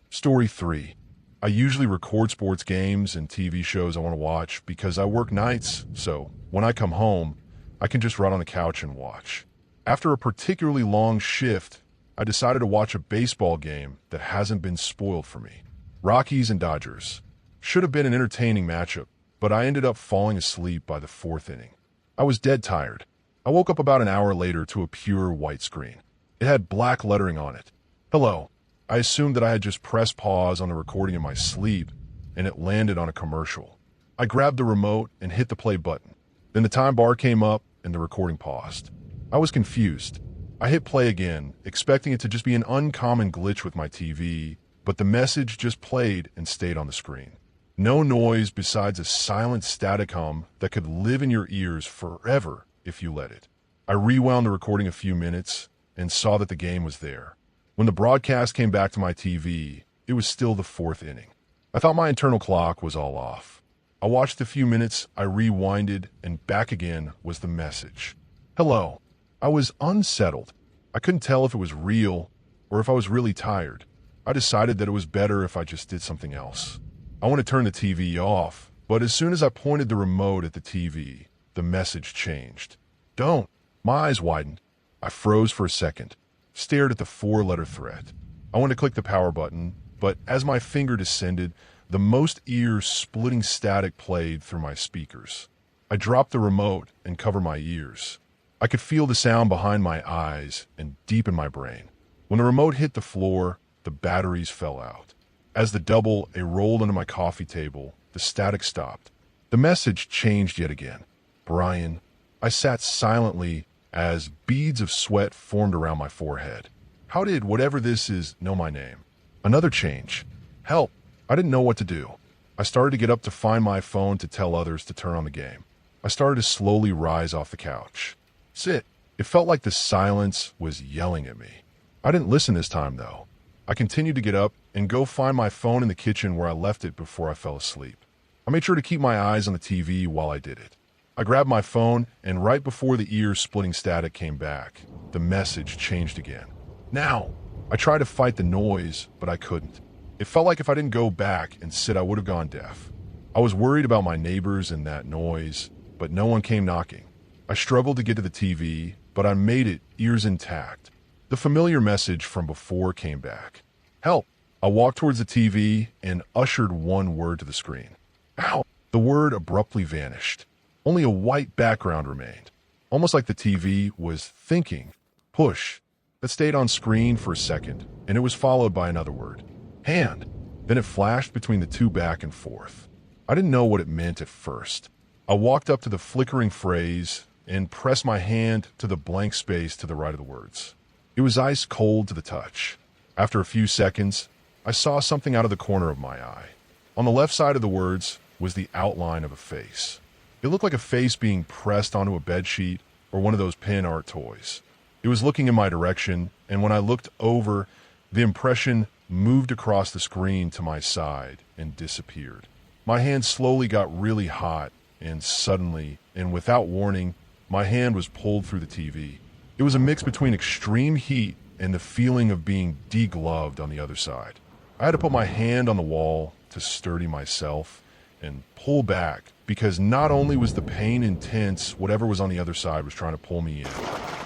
Story 3. I usually record sports games and TV shows I want to watch because I work nights, so when I come home, I can just rot on the couch and watch. After a particularly long shift, I decided to watch a baseball game that hasn't been spoiled for me. Rockies and Dodgers. Should have been an entertaining matchup, but I ended up falling asleep by the 4th inning. I was dead tired. I woke up about an hour later to a pure white screen. It had black lettering on it. Hello. I assumed that I had just pressed pause on the recording in my sleep, and it landed on a commercial. I grabbed the remote and hit the play button. Then the time bar came up and the recording paused. I was confused. I hit play again, expecting it to just be an uncommon glitch with my TV, but the message just played and stayed on the screen. No noise besides a silent static hum that could live in your ears forever if you let it. I rewound the recording a few minutes and saw that the game was there. When the broadcast came back to my TV, it was still the 4th inning. I thought my internal clock was all off. I watched a few minutes, I rewinded, and back again was the message. Hello. I was unsettled. I couldn't tell if it was real or if I was really tired. I decided that it was better if I just did something else. I want to turn the TV off, but as soon as I pointed the remote at the TV, the message changed. Don't. My eyes widened. I froze for a second, stared at the four-letter threat. I wanted to click the power button, but as my finger descended, the most ear-splitting static played through my speakers. I dropped the remote and covered my ears. I could feel the sound behind my eyes and deep in my brain. When the remote hit the floor, the batteries fell out. As the double A rolled onto my coffee table, the static stopped. The message changed yet again. Brian. I sat silently as beads of sweat formed around my forehead. How did whatever this is know my name? Another change. Help. I didn't know what to do. I started to get up to find my phone to tell others to turn on the game. I started to slowly rise off the couch. Sit. It felt like the silence was yelling at me. I didn't listen this time, though. I continued to get up and go find my phone in the kitchen where I left it before I fell asleep. I made sure to keep my eyes on the TV while I did it. I grabbed my phone, and right before the ear-splitting static came back, the message changed again. Now! I tried to fight the noise, but I couldn't. It felt like if I didn't go back and sit, I would have gone deaf. I was worried about my neighbors and that noise, but no one came knocking. I struggled to get to the TV, but I made it, ears intact. The familiar message from before came back. Help! I walked towards the TV and ushered one word to the screen. Ow! The word abruptly vanished. Only a white background remained, almost like the TV was thinking. Push. That stayed on screen for a second, and it was followed by another word. Hand. Then it flashed between the two back and forth. I didn't know what it meant at first. I walked up to the flickering phrase and pressed my hand to the blank space to the right of the words. It was ice cold to the touch. After a few seconds, I saw something out of the corner of my eye. On the left side of the words was the outline of a face. It looked like a face being pressed onto a bedsheet or one of those pin art toys. It was looking in my direction, and when I looked over, the impression moved across the screen to my side and disappeared. My hand slowly got really hot, and suddenly, and without warning, my hand was pulled through the TV. It was a mix between extreme heat and the feeling of being degloved on the other side. I had to put my hand on the wall to steady myself and pull back, because not only was the pain intense, whatever was on the other side was trying to pull me in.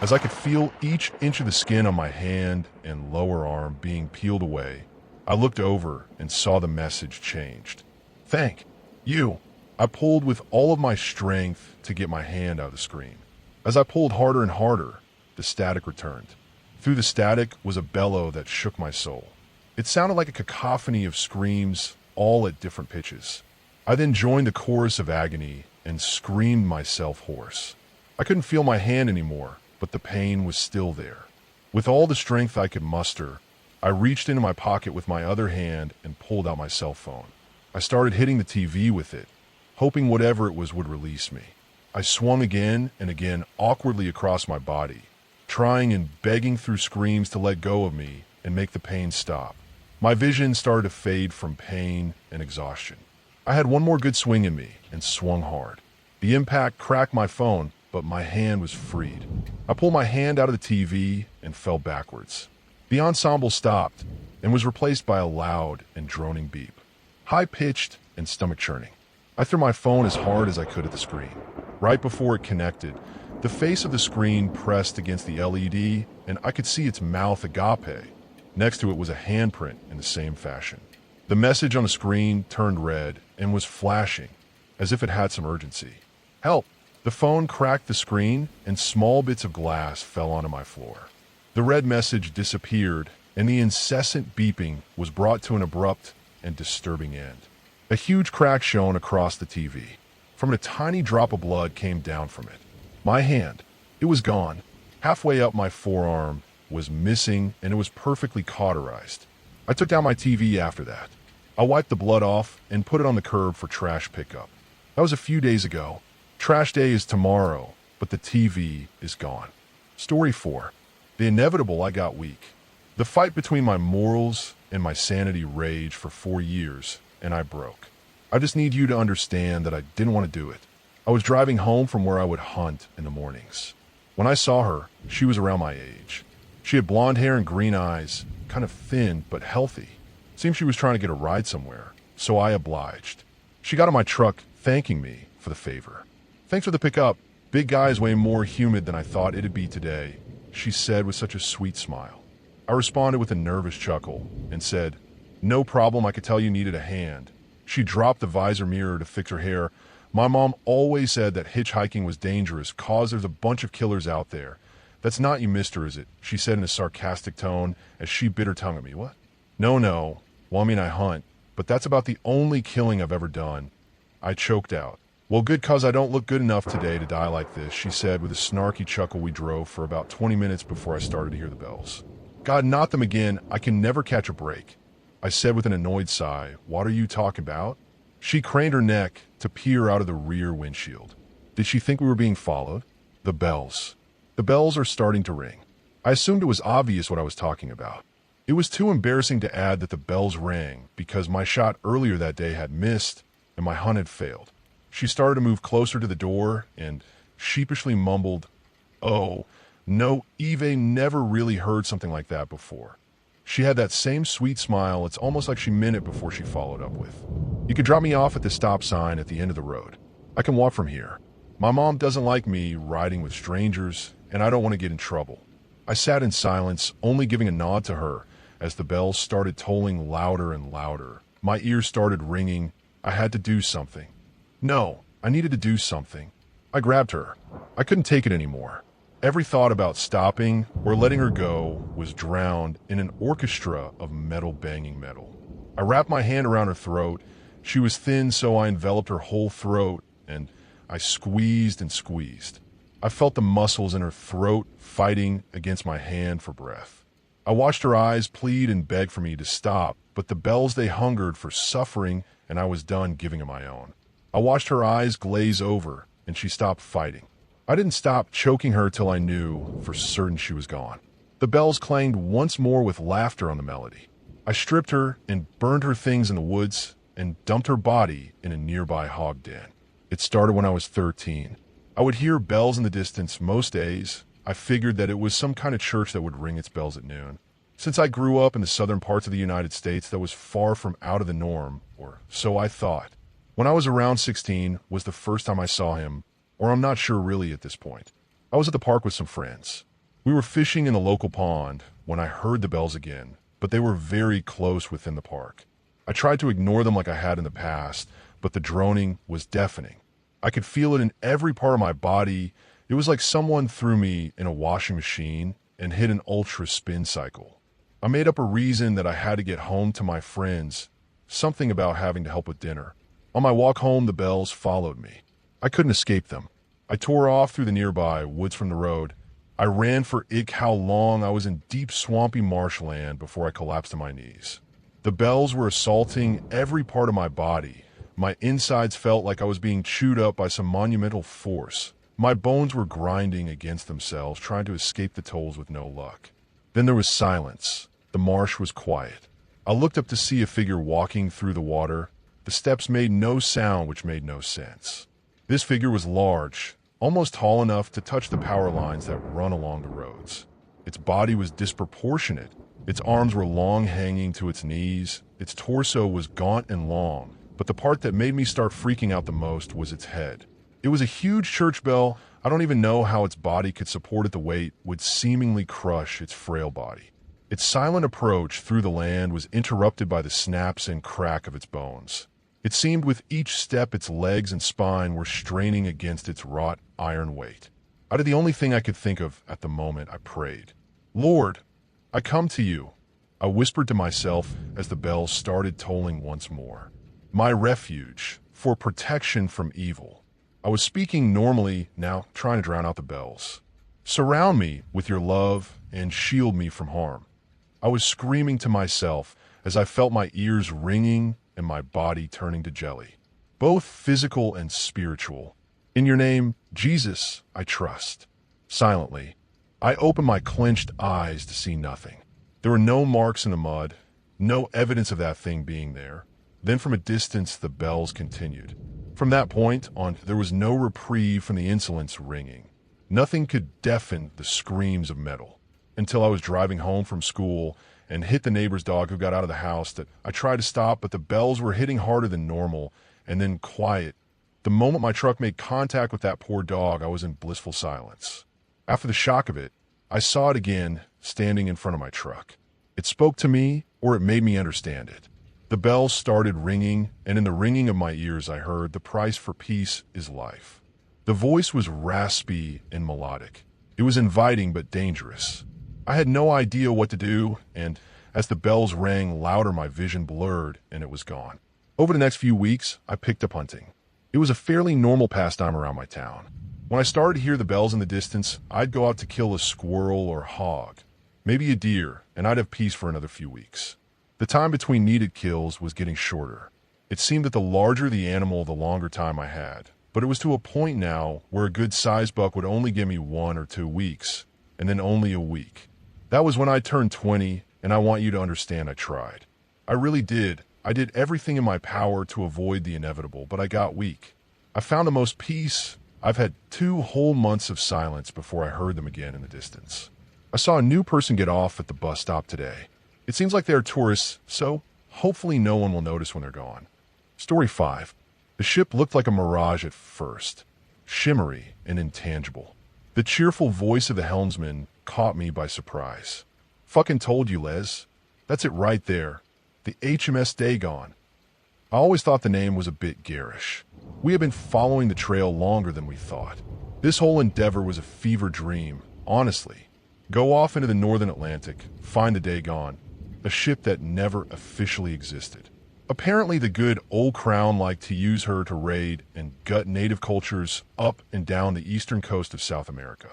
As I could feel each inch of the skin on my hand and lower arm being peeled away, I looked over and saw the message changed. Thank you. I pulled with all of my strength to get my hand out of the screen. As I pulled harder and harder, the static returned. Through the static was a bellow that shook my soul. It sounded like a cacophony of screams, all at different pitches. I then joined the chorus of agony and screamed myself hoarse. I couldn't feel my hand anymore, but the pain was still there. With all the strength I could muster, I reached into my pocket with my other hand and pulled out my cell phone. I started hitting the TV with it, hoping whatever it was would release me. I swung again and again awkwardly across my body, trying and begging through screams to let go of me and make the pain stop. My vision started to fade from pain and exhaustion. I had one more good swing in me and swung hard. The impact cracked my phone, but my hand was freed. I pulled my hand out of the TV and fell backwards. The ensemble stopped and was replaced by a loud and droning beep, high-pitched and stomach-churning. I threw my phone as hard as I could at the screen. Right before it connected, the face of the screen pressed against the LED, and I could see its mouth agape. Next to it was a handprint in the same fashion. The message on the screen turned red and was flashing, as if it had some urgency. Help! The phone cracked the screen, and small bits of glass fell onto my floor. The red message disappeared, and the incessant beeping was brought to an abrupt and disturbing end. A huge crack shone across the TV. From it, a tiny drop of blood came down from it. My hand, it was gone. Halfway up my forearm was missing, and it was perfectly cauterized. I took down my TV after that. I wiped the blood off and put it on the curb for trash pickup. That was a few days ago. Trash day is tomorrow, but the TV is gone. Story 4. The inevitable. I got weak. The fight between my morals and my sanity raged for 4 years, and I broke. I just need you to understand that I didn't want to do it. I was driving home from where I would hunt in the mornings. When I saw her, she was around my age. She had blonde hair and green eyes, kind of thin but healthy. Seemed she was trying to get a ride somewhere, so I obliged. She got in my truck, thanking me for the favor. "Thanks for the pickup. Big guy is way more humid than I thought it'd be today," she said with such a sweet smile. I responded with a nervous chuckle and said, "No problem, I could tell you needed a hand." She dropped the visor mirror to fix her hair. "My mom always said that hitchhiking was dangerous, 'cause there's a bunch of killers out there. That's not you, mister, is it?" she said in a sarcastic tone as she bit her tongue at me. "What?" No. Well, I mean, I hunt, but that's about the only killing I've ever done." I choked out. "Well, good, 'cause I don't look good enough today to die like this," she said with a snarky chuckle. We drove for about 20 minutes before I started to hear the bells. "God, not them again. I can never catch a break," I said with an annoyed sigh. "What are you talking about?" She craned her neck to peer out of the rear windshield. Did she think we were being followed? The bells. The bells are starting to ring. I assumed it was obvious what I was talking about. It was too embarrassing to add that the bells rang because my shot earlier that day had missed and my hunt had failed. She started to move closer to the door and sheepishly mumbled, "Oh, no, Eve never really heard something like that before." She had that same sweet smile. It's almost like she meant it before she followed up with, "You can drop me off at the stop sign at the end of the road. I can walk from here. My mom doesn't like me riding with strangers, and I don't want to get in trouble." I sat in silence, only giving a nod to her as the bells started tolling louder and louder. My ears started ringing. I had to do something. No, I needed to do something. I grabbed her. I couldn't take it anymore. Every thought about stopping or letting her go was drowned in an orchestra of metal banging metal. I wrapped my hand around her throat. She was thin, so I enveloped her whole throat, and I squeezed and squeezed. I felt the muscles in her throat fighting against my hand for breath. I watched her eyes plead and beg for me to stop, but the bells, they hungered for suffering, and I was done giving them my own. I watched her eyes glaze over, and she stopped fighting. I didn't stop choking her till I knew for certain she was gone. The bells clanged once more with laughter on the melody. I stripped her and burned her things in the woods and dumped her body in a nearby hog den. It started when I was 13. I would hear bells in the distance most days. I figured that it was some kind of church that would ring its bells at noon. Since I grew up in the southern parts of the United States, that was far from out of the norm, or so I thought. When I was around 16 was the first time I saw him, or I'm not sure really at this point. I was at the park with some friends. We were fishing in the local pond when I heard the bells again, but they were very close within the park. I tried to ignore them like I had in the past, but the droning was deafening. I could feel it in every part of my body. It was like someone threw me in a washing machine and hit an ultra spin cycle. I made up a reason that I had to get home to my friends, something about having to help with dinner. On my walk home, the bells followed me. I couldn't escape them. I tore off through the nearby woods from the road. I ran for how long. I was in deep swampy marshland before I collapsed to my knees. The bells were assaulting every part of my body. My insides felt like I was being chewed up by some monumental force. My bones were grinding against themselves, trying to escape the tolls with no luck. Then there was silence. The marsh was quiet. I looked up to see a figure walking through the water. The steps made no sound, which made no sense. This figure was large, almost tall enough to touch the power lines that run along the roads. Its body was disproportionate. Its arms were long, hanging to its knees. Its torso was gaunt and long, but the part that made me start freaking out the most was its head. It was a huge church bell. I don't even know how its body could support it. The weight would seemingly crush its frail body. Its silent approach through the land was interrupted by the snaps and crack of its bones. It seemed with each step its legs and spine were straining against its wrought iron weight. I did the only thing I could think of at the moment. I prayed. "Lord, I come to you," I whispered to myself as the bells started tolling once more. "My refuge, for protection from evil." I was speaking normally now, trying to drown out the bells. "Surround me with your love and shield me from harm." I was screaming to myself as I felt my ears ringing and my body turning to jelly, both physical and spiritual. "In your name, Jesus, I trust." Silently, I opened my clenched eyes to see nothing. There were no marks in the mud, no evidence of that thing being there. Then from a distance, the bells continued. From that point on, there was no reprieve from the insolence ringing. Nothing could deafen the screams of metal. Until I was driving home from school and hit the neighbor's dog who got out of the house that I tried to stop, but the bells were hitting harder than normal, and then quiet. The moment my truck made contact with that poor dog, I was in blissful silence. After the shock of it, I saw it again, standing in front of my truck. It spoke to me, or it made me understand it. The bells started ringing, and in the ringing of my ears I heard, "The price for peace is life." The voice was raspy and melodic. It was inviting but dangerous. I had no idea what to do, and as the bells rang louder, my vision blurred, and it was gone. Over the next few weeks, I picked up hunting. It was a fairly normal pastime around my town. When I started to hear the bells in the distance, I'd go out to kill a squirrel or hog, maybe a deer, and I'd have peace for another few weeks. The time between needed kills was getting shorter. It seemed that the larger the animal, the longer time I had. But it was to a point now where a good-sized buck would only give me 1 or 2 weeks, and then only a week. That was when I turned 20, and I want you to understand I tried. I really did. I did everything in my power to avoid the inevitable, but I got weak. I found the most peace. I've had 2 whole months of silence before I heard them again in the distance. I saw a new person get off at the bus stop today. It seems like they're tourists, so hopefully no one will notice when they're gone. Story 5. The ship looked like a mirage at first, shimmery and intangible. The cheerful voice of the helmsman caught me by surprise. "Fucking told you, Les. That's it right there. The HMS Dagon." I always thought the name was a bit garish. We had been following the trail longer than we thought. This whole endeavor was a fever dream, honestly. Go off into the northern Atlantic, find the Dagon, a ship that never officially existed. Apparently the good old crown liked to use her to raid and gut native cultures up and down the eastern coast of South America.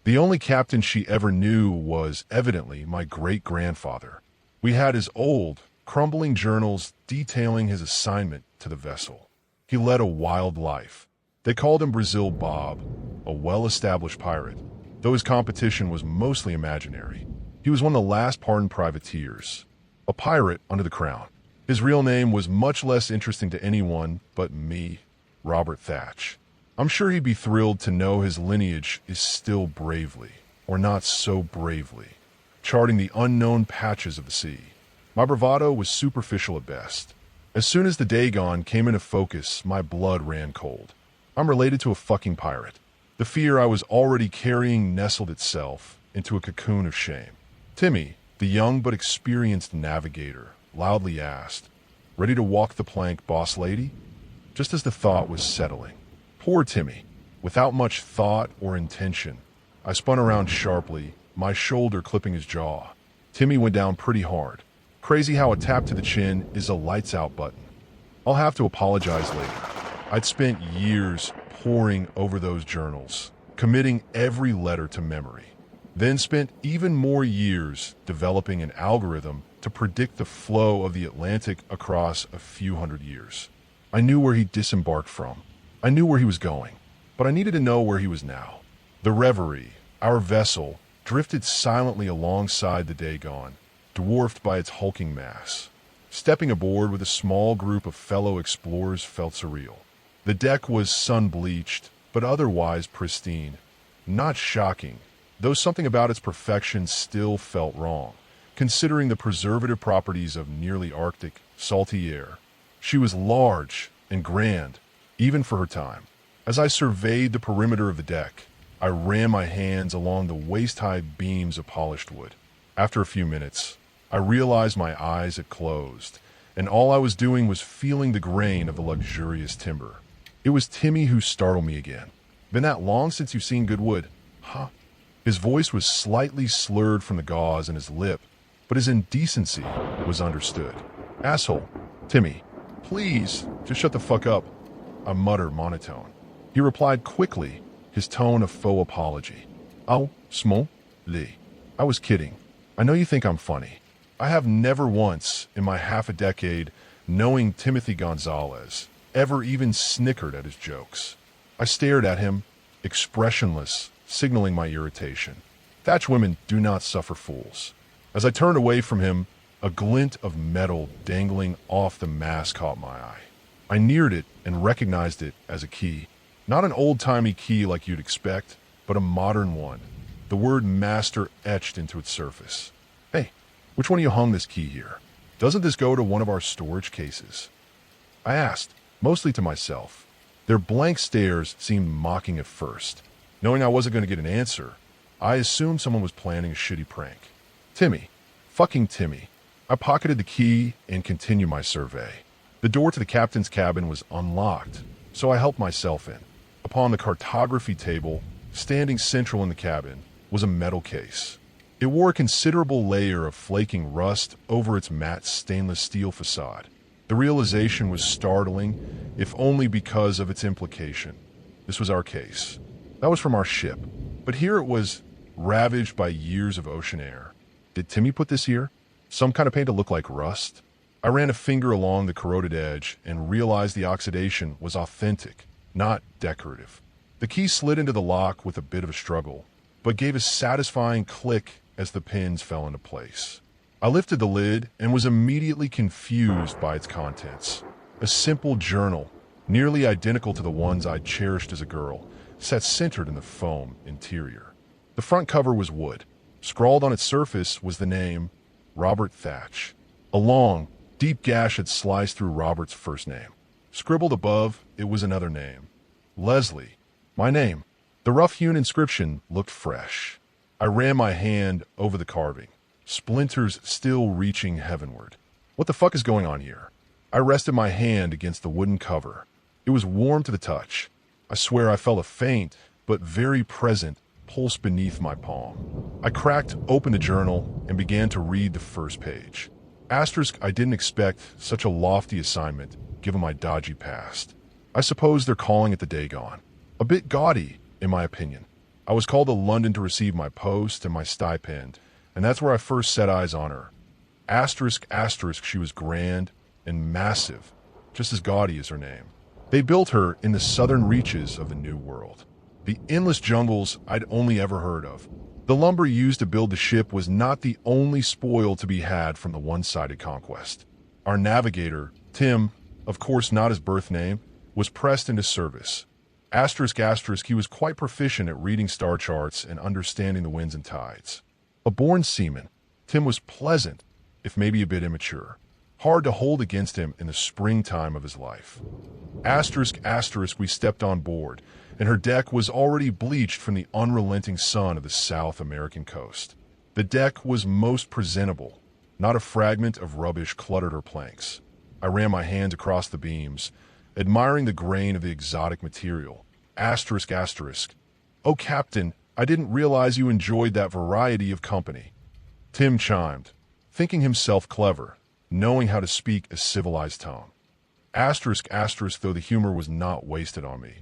The only captain she ever knew was, evidently, my great-grandfather. We had his old, crumbling journals detailing his assignment to the vessel. He led a wild life. They called him Brazil Bob, a well-established pirate, though his competition was mostly imaginary. He was one of the last pardoned privateers, a pirate under the crown. His real name was much less interesting to anyone but me, Robert Thatch. I'm sure he'd be thrilled to know his lineage is still bravely, or not so bravely, charting the unknown patches of the sea. My bravado was superficial at best. As soon as the Dagon came into focus, my blood ran cold. I'm related to a fucking pirate. The fear I was already carrying nestled itself into a cocoon of shame. Timmy, the young but experienced navigator, loudly asked, "Ready to walk the plank, boss lady?" Just as the thought was settling. Poor Timmy. Without much thought or intention, I spun around sharply, my shoulder clipping his jaw. Timmy went down pretty hard. Crazy how a tap to the chin is a lights out button. I'll have to apologize later. I'd spent years poring over those journals, committing every letter to memory. Then spent even more years developing an algorithm to predict the flow of the Atlantic across a few hundred years. I knew where he disembarked from. I knew where he was going, but I needed to know where he was now. The Reverie, our vessel, drifted silently alongside the Dagon, dwarfed by its hulking mass. Stepping aboard with a small group of fellow explorers felt surreal. The deck was sun-bleached, but otherwise pristine. Not shocking, though something about its perfection still felt wrong, considering the preservative properties of nearly Arctic, salty air. She was large and grand, even for her time. As I surveyed the perimeter of the deck, I ran my hands along the waist-high beams of polished wood. After a few minutes, I realized my eyes had closed, and all I was doing was feeling the grain of the luxurious timber. It was Timmy who startled me again. "Been that long since you've seen good wood, huh?" His voice was slightly slurred from the gauze in his lip, but his indecency was understood. "Asshole, Timmy, please, just shut the fuck up," I muttered monotone. He replied quickly, his tone a faux apology. "Oh, small, Lee. I was kidding. I know you think I'm funny. I have never once, in my half a decade, knowing Timothy Gonzalez, ever even snickered at his jokes." I stared at him, expressionless, signaling my irritation. Thatch women do not suffer fools. As I turned away from him, A glint of metal dangling off the mask caught my eye. I neared it and recognized it as a key. Not an old-timey key like you'd expect, but a modern one. The word master etched into its surface. Hey, which one of you hung this key here? Doesn't this go to one of our storage cases? I asked, mostly to myself. Their blank stares seemed mocking at first. Knowing I wasn't going to get an answer, I assumed someone was planning a shitty prank. Timmy. Fucking Timmy. I pocketed the key and continued my survey. The door to the captain's cabin was unlocked, so I helped myself in. Upon the cartography table, standing central in the cabin, was a metal case. It wore a considerable layer of flaking rust over its matte stainless steel facade. The realization was startling, if only because of its implication. This was our case. That was from our ship. But here it was, ravaged by years of ocean air. Did Timmy put this here? Some kind of paint to look like rust? I ran a finger along the corroded edge and realized the oxidation was authentic, not decorative. The key slid into the lock with a bit of a struggle, but gave a satisfying click as the pins fell into place. I lifted the lid and was immediately confused by its contents. A simple journal, nearly identical to the ones I'd cherished as a girl, sat centered in the foam interior. The front cover was wood. Scrawled on its surface was the name, Robert Thatch. A long, deep gash had sliced through Robert's first name. Scribbled above, it was another name. Leslie. My name. The rough-hewn inscription looked fresh. I ran my hand over the carving, splinters still reaching heavenward. What the fuck is going on here? I rested my hand against the wooden cover. It was warm to the touch. I swear I felt a faint, but very present, pulse beneath my palm. I cracked open the journal and began to read the first page. Asterisk, I didn't expect such a lofty assignment, given my dodgy past. I suppose they're calling it the Dagon. A bit gaudy, in my opinion. I was called to London to receive my post and my stipend, and that's where I first set eyes on her. Asterisk, asterisk, she was grand and massive, just as gaudy as her name. They built her in the southern reaches of the New World, the endless jungles I'd only ever heard of. The lumber used to build the ship was not the only spoil to be had from the one-sided conquest. Our navigator, Tim, of course not his birth name, was pressed into service. Asterisk, asterisk, he was quite proficient at reading star charts and understanding the winds and tides. A born seaman, Tim was pleasant, if maybe a bit immature. Hard to hold against him in the springtime of his life. Asterisk, asterisk, we stepped on board, and her deck was already bleached from the unrelenting sun of the South American coast. The deck was most presentable. Not a fragment of rubbish cluttered her planks. I ran my hands across the beams, admiring the grain of the exotic material. Asterisk, asterisk. Oh, Captain, I didn't realize you enjoyed that variety of company. Tim chimed, thinking himself clever, knowing how to speak a civilized tone. Asterisk, asterisk, though the humor was not wasted on me.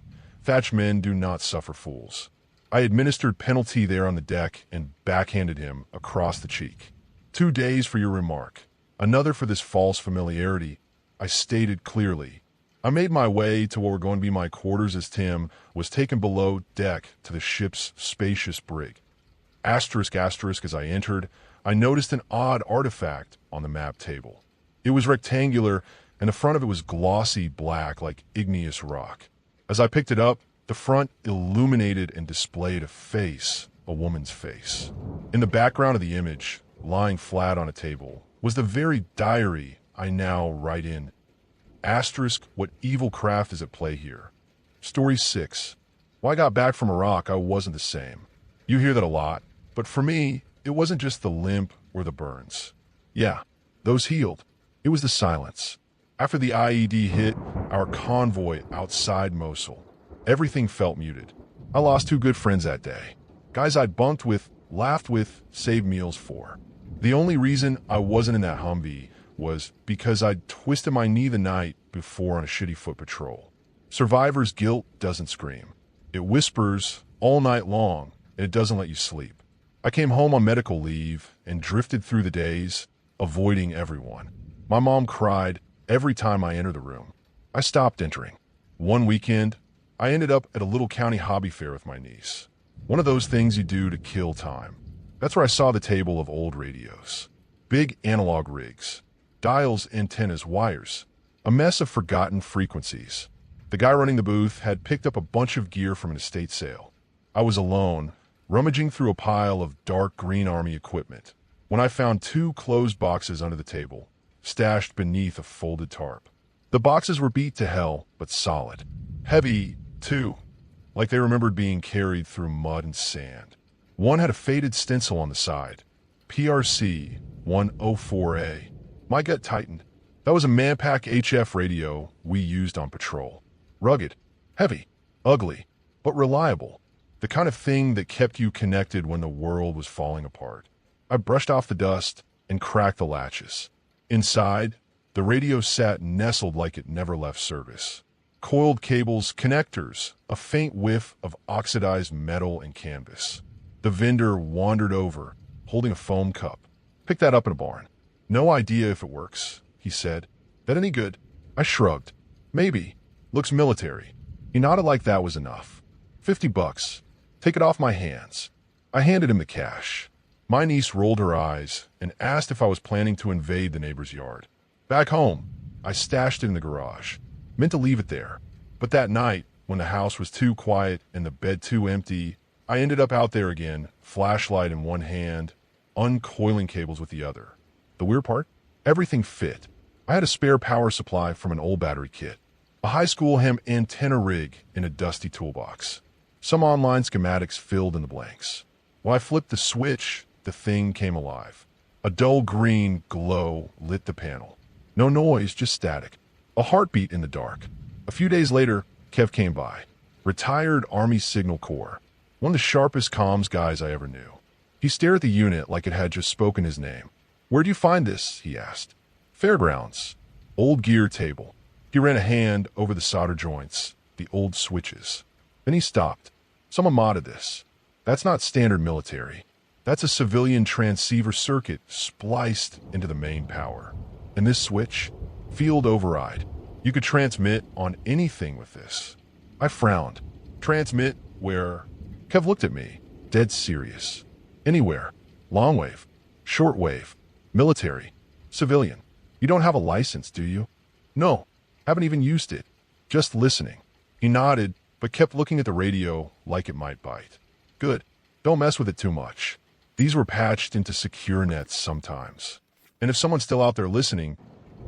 Thatch men do not suffer fools. I administered penalty there on the deck and backhanded him across the cheek. 2 days for your remark. Another for this false familiarity, I stated clearly. I made my way to what were going to be my quarters as Tim was taken below deck to the ship's spacious brig. Asterisk, asterisk, as I entered, I noticed an odd artifact on the map table. It was rectangular, and the front of it was glossy black like igneous rock. As I picked it up, the front illuminated and displayed a face, a woman's face. In the background of the image, lying flat on a table, was the very diary I now write in. Asterisk, what evil craft is at play here? Story 6. When I got back from Iraq, I wasn't the same. You hear that a lot, but for me, it wasn't just the limp or the burns. Yeah, those healed. It was the silence. After the IED hit our convoy outside Mosul, everything felt muted. I lost 2 good friends that day. Guys I'd bunked with, laughed with, saved meals for. The only reason I wasn't in that Humvee was because I'd twisted my knee the night before on a shitty foot patrol. Survivor's guilt doesn't scream. It whispers all night long, and it doesn't let you sleep. I came home on medical leave and drifted through the days, avoiding everyone. My mom cried every time I entered the room. I stopped entering. One weekend, I ended up at a little county hobby fair with my niece. One of those things you do to kill time. That's where I saw the table of old radios. Big analog rigs, dials, antennas, wires. A mess of forgotten frequencies. The guy running the booth had picked up a bunch of gear from an estate sale. I was alone, rummaging through a pile of dark green army equipment, when I found two closed boxes under the table, stashed beneath a folded tarp. The boxes were beat to hell, but solid. Heavy, too, like they remembered being carried through mud and sand. One had a faded stencil on the side. PRC 104A. My gut tightened. That was a Manpack HF radio we used on patrol. Rugged, heavy, ugly, but reliable. The kind of thing that kept you connected when the world was falling apart. I brushed off the dust and cracked the latches. Inside, the radio sat nestled like it never left service. Coiled cables, connectors, a faint whiff of oxidized metal and canvas. The vendor wandered over, holding a foam cup. Pick that up in a barn. No idea if it works, he said. That any good? I shrugged. Maybe. Looks military. He nodded like that was enough. $50. Take it off my hands. I handed him the cash. My niece rolled her eyes and asked if I was planning to invade the neighbor's yard. Back home, I stashed it in the garage. Meant to leave it there. But that night, when the house was too quiet and the bed too empty, I ended up out there again, flashlight in one hand, uncoiling cables with the other. The weird part? Everything fit. I had a spare power supply from an old battery kit. A high school ham antenna rig in a dusty toolbox. Some online schematics filled in the blanks. When I flipped the switch, the thing came alive. A dull green glow lit the panel. No noise, just static. A heartbeat in the dark. A few days later, Kev came by. Retired Army Signal Corps. One of the sharpest comms guys I ever knew. He stared at the unit like it had just spoken his name. Where'd you find this? He asked. Fairgrounds. Old gear table. He ran a hand over the solder joints, the old switches. Then he stopped. Someone modded this. That's not standard military. That's a civilian transceiver circuit spliced into the main power. And this switch? Field override. You could transmit on anything with this. I frowned. Transmit where? Kev looked at me, dead serious. Anywhere. Long wave. Short wave. Military. Civilian. You don't have a license, do you? No. Haven't even used it. Just listening. He nodded, but kept looking at the radio like it might bite. Good. Don't mess with it too much. These were patched into secure nets sometimes. And if someone's still out there listening,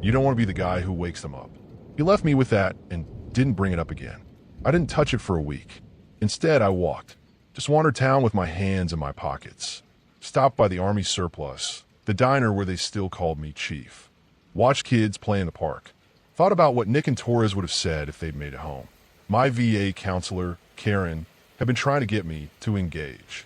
you don't want to be the guy who wakes them up. He left me with that and didn't bring it up again. I didn't touch it for a week. Instead, I walked. Just wandered town with my hands in my pockets. Stopped by the Army surplus, the diner where they still called me Chief. Watched kids play in the park. Thought about what Nick and Torres would have said if they'd made it home. My VA counselor, Karen, had been trying to get me to engage.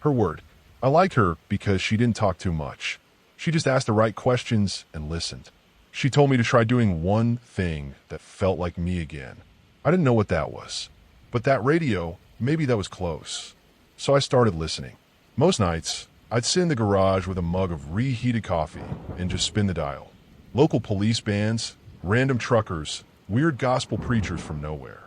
Her word. I liked her because she didn't talk too much. She just asked the right questions and listened. She told me to try doing one thing that felt like me again. I didn't know what that was. But that radio, maybe that was close. So I started listening. Most nights, I'd sit in the garage with a mug of reheated coffee and just spin the dial. Local police bands, random truckers, weird gospel preachers from nowhere.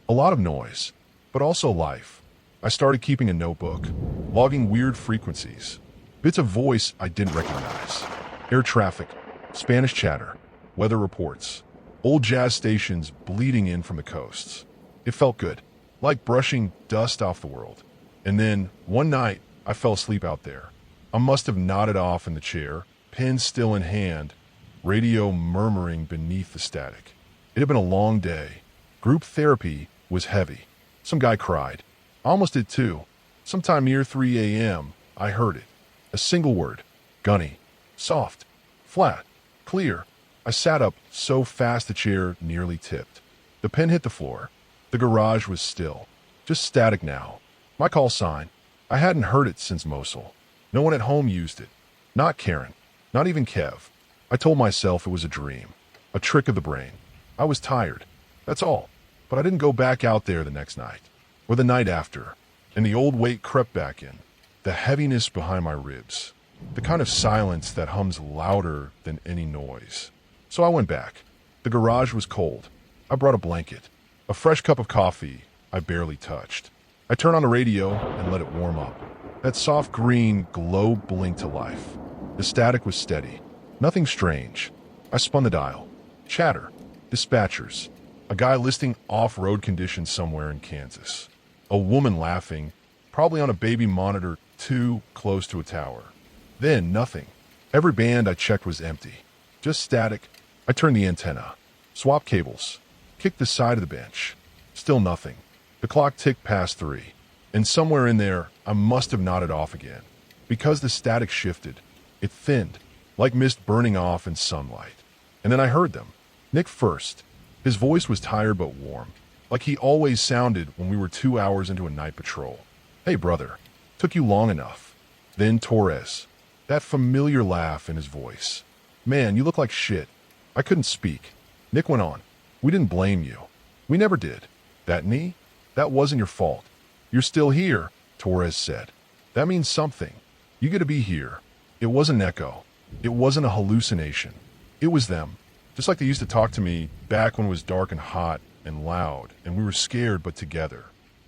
A lot of noise, but also life. I started keeping a notebook, logging weird frequencies, bits of voice I didn't recognize. Air traffic, Spanish chatter, weather reports, old jazz stations bleeding in from the coasts. It felt good, like brushing dust off the world. And then, one night, I fell asleep out there. I must have nodded off in the chair, pen still in hand, radio murmuring beneath the static. It had been a long day. Group therapy was heavy. Some guy cried. I almost did too. Sometime near 3 a.m., I heard it. A single word. Gunny. Soft. Flat. Clear. I sat up so fast the chair nearly tipped. The pen hit the floor. The garage was still. Just static now. My call sign. I hadn't heard it since Mosul. No one at home used it. Not Karen. Not even Kev. I told myself it was a dream. A trick of the brain. I was tired. That's all. But I didn't go back out there the next night. Or the night after. And the old weight crept back in. The heaviness behind my ribs. The kind of silence that hums louder than any noise. So I went back. The garage was cold. I brought a blanket. A fresh cup of coffee I barely touched. I turned on the radio and let it warm up. That soft green glow blinked to life. The static was steady. Nothing strange. I spun the dial. Chatter. Dispatchers. A guy listing off-road conditions somewhere in Kansas. A woman laughing, probably on a baby monitor too close to a tower. Then nothing. Every band I checked was empty. Just static. I turned the antenna. Swapped cables. Kicked the side of the bench. Still nothing. The clock ticked past 3. And somewhere in there, I must have nodded off again. Because the static shifted. It thinned, like mist burning off in sunlight. And then I heard them. Nick first. His voice was tired but warm, like he always sounded when we were 2 hours into a night patrol. Hey, brother. Took you long enough. Then Torres. That familiar laugh in his voice. Man, you look like shit. I couldn't speak. Nick went on. We didn't blame you. We never did. That knee? That wasn't your fault. You're still here, Torres said. That means something. You get to be here. It wasn't an echo. It wasn't a hallucination. It was them. Just like they used to talk to me back when it was dark and hot and loud, and we were scared but together.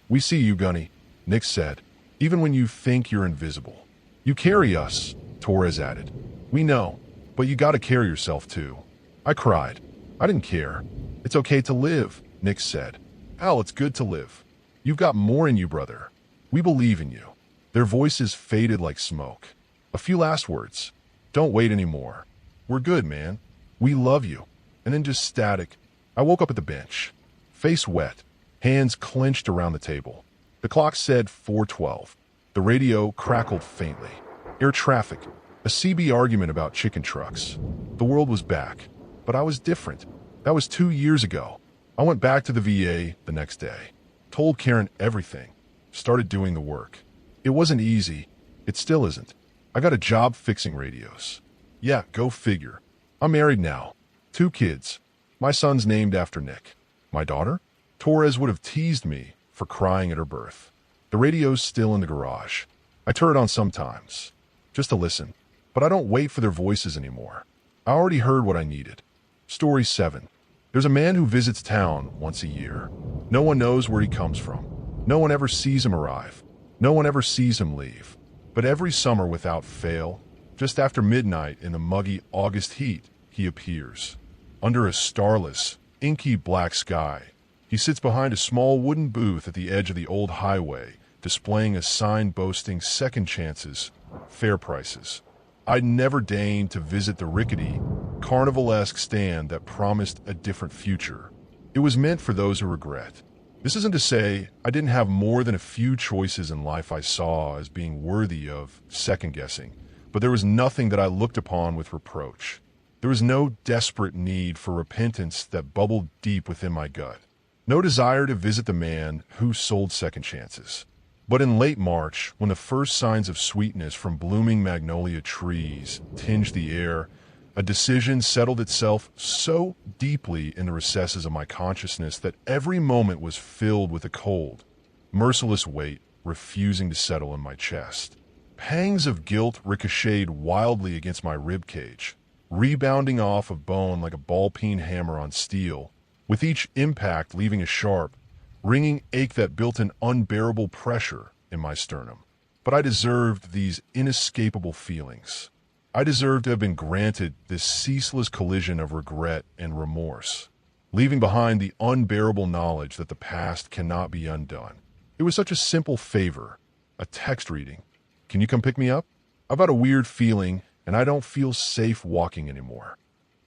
We see you, Gunny, Nick said, even when you think you're invisible. You carry us, Torres added. We know, but you gotta carry yourself too. I cried. I didn't care. It's okay to live, Nick said. Al, it's good to live. You've got more in you, brother. We believe in you. Their voices faded like smoke. A few last words. Don't wait anymore. We're good, man. We love you. And then just static. I woke up at the bench. Face wet. Hands clenched around the table. The clock said 4:12. The radio crackled faintly. Air traffic. A CB argument about chicken trucks. The world was back. But I was different. That was 2 years ago. I went back to the VA the next day. Told Karen everything. Started doing the work. It wasn't easy. It still isn't. I got a job fixing radios. Yeah, go figure. I'm married now. 2 kids. My son's named after Nick. My daughter? Torres would have teased me for crying at her birth. The radio's still in the garage. I turn it on sometimes, just to listen. But I don't wait for their voices anymore. I already heard what I needed. Story 7. There's a man who visits town once a year. No one knows where he comes from. No one ever sees him arrive. No one ever sees him leave. But every summer without fail, just after midnight in the muggy August heat, he appears. Under a starless, inky black sky, he sits behind a small wooden booth at the edge of the old highway, displaying a sign boasting second chances, fair prices. I'd never deigned to visit the rickety, carnivalesque stand that promised a different future. It was meant for those who regret. This isn't to say I didn't have more than a few choices in life I saw as being worthy of second-guessing, but there was nothing that I looked upon with reproach. There was no desperate need for repentance that bubbled deep within my gut. No desire to visit the man who sold second chances. But in late March, when the first signs of sweetness from blooming magnolia trees tinged the air, a decision settled itself so deeply in the recesses of my consciousness that every moment was filled with a cold, merciless weight refusing to settle in my chest. Pangs of guilt ricocheted wildly against my rib cage, rebounding off of bone like a ball-peen hammer on steel, with each impact leaving a sharp, ringing ache that built an unbearable pressure in my sternum. But I deserved these inescapable feelings. I deserved to have been granted this ceaseless collision of regret and remorse, leaving behind the unbearable knowledge that the past cannot be undone. It was such a simple favor, a text reading. Can you come pick me up? I've got a weird feeling, and I don't feel safe walking anymore.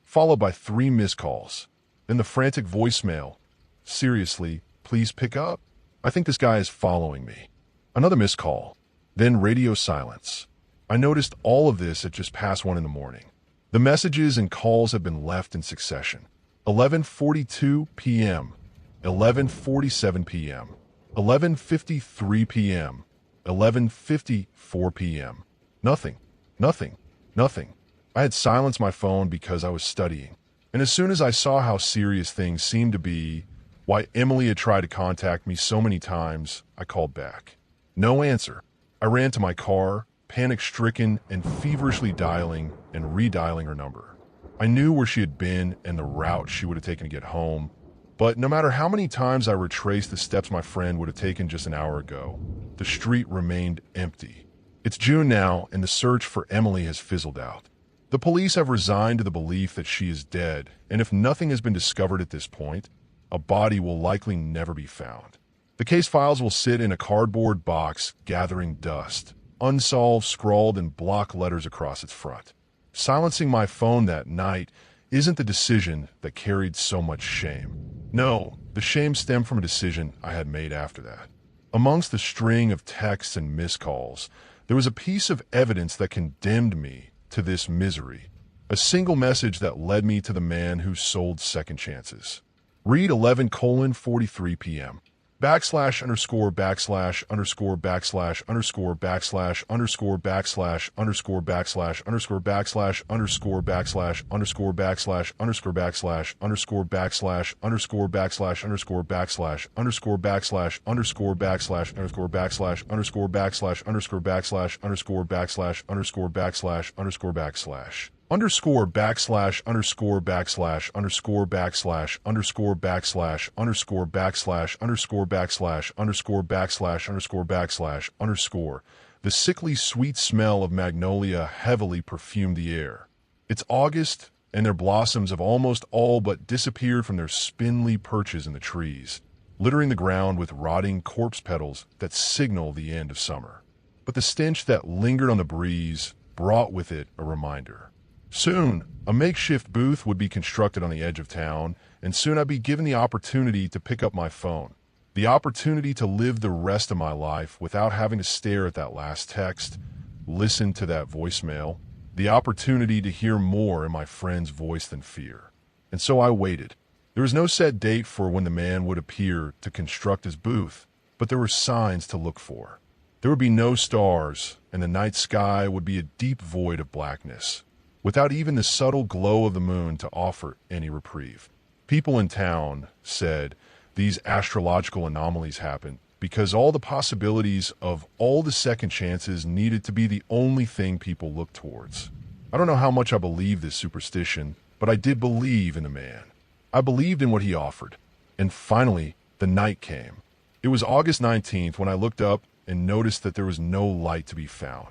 Followed by 3 missed calls. Then the frantic voicemail. Seriously, please pick up. I think this guy is following me. Another missed call. Then radio silence. I noticed all of this at just past 1 in the morning. The messages and calls have been left in succession. 11:42 p.m., 11:47 p.m., 11:53 p.m., 11:54 p.m. Nothing, nothing, nothing. I had silenced my phone because I was studying. And as soon as I saw how serious things seemed to be, why Emily had tried to contact me so many times, I called back. No answer. I ran to my car, panic-stricken and feverishly dialing and redialing her number. I knew where she had been and the route she would have taken to get home, but no matter how many times I retraced the steps my friend would have taken just an hour ago, the street remained empty. It's June now, and the search for Emily has fizzled out. The police have resigned to the belief that she is dead, and if nothing has been discovered at this point, a body will likely never be found. The case files will sit in a cardboard box, gathering dust, unsolved, scrawled in block letters across its front. Silencing my phone that night isn't the decision that carried so much shame. No, the shame stemmed from a decision I had made after that. Amongst the string of texts and missed calls, there was a piece of evidence that condemned me to this misery. A single message that led me to the man who sold second chances. Read 11:43 p.m. /_____________________________________________________________________________________________________________ The sickly sweet smell of magnolia heavily perfumed the air. It's August, and their blossoms have almost all but disappeared from their spindly perches in the trees, littering the ground with rotting corpse petals that signal the end of summer. But the stench that lingered on the breeze brought with it a reminder. Soon, a makeshift booth would be constructed on the edge of town, and soon I'd be given the opportunity to pick up my phone. The opportunity to live the rest of my life without having to stare at that last text, listen to that voicemail, the opportunity to hear more in my friend's voice than fear. And so I waited. There was no set date for when the man would appear to construct his booth, but there were signs to look for. There would be no stars, and the night sky would be a deep void of blackness, without even the subtle glow of the moon to offer any reprieve. People in town said these astrological anomalies happened because all the possibilities of all the second chances needed to be the only thing people looked towards. I don't know how much I believe this superstition, but I did believe in the man. I believed in what he offered. And finally, the night came. It was August 19th when I looked up and noticed that there was no light to be found.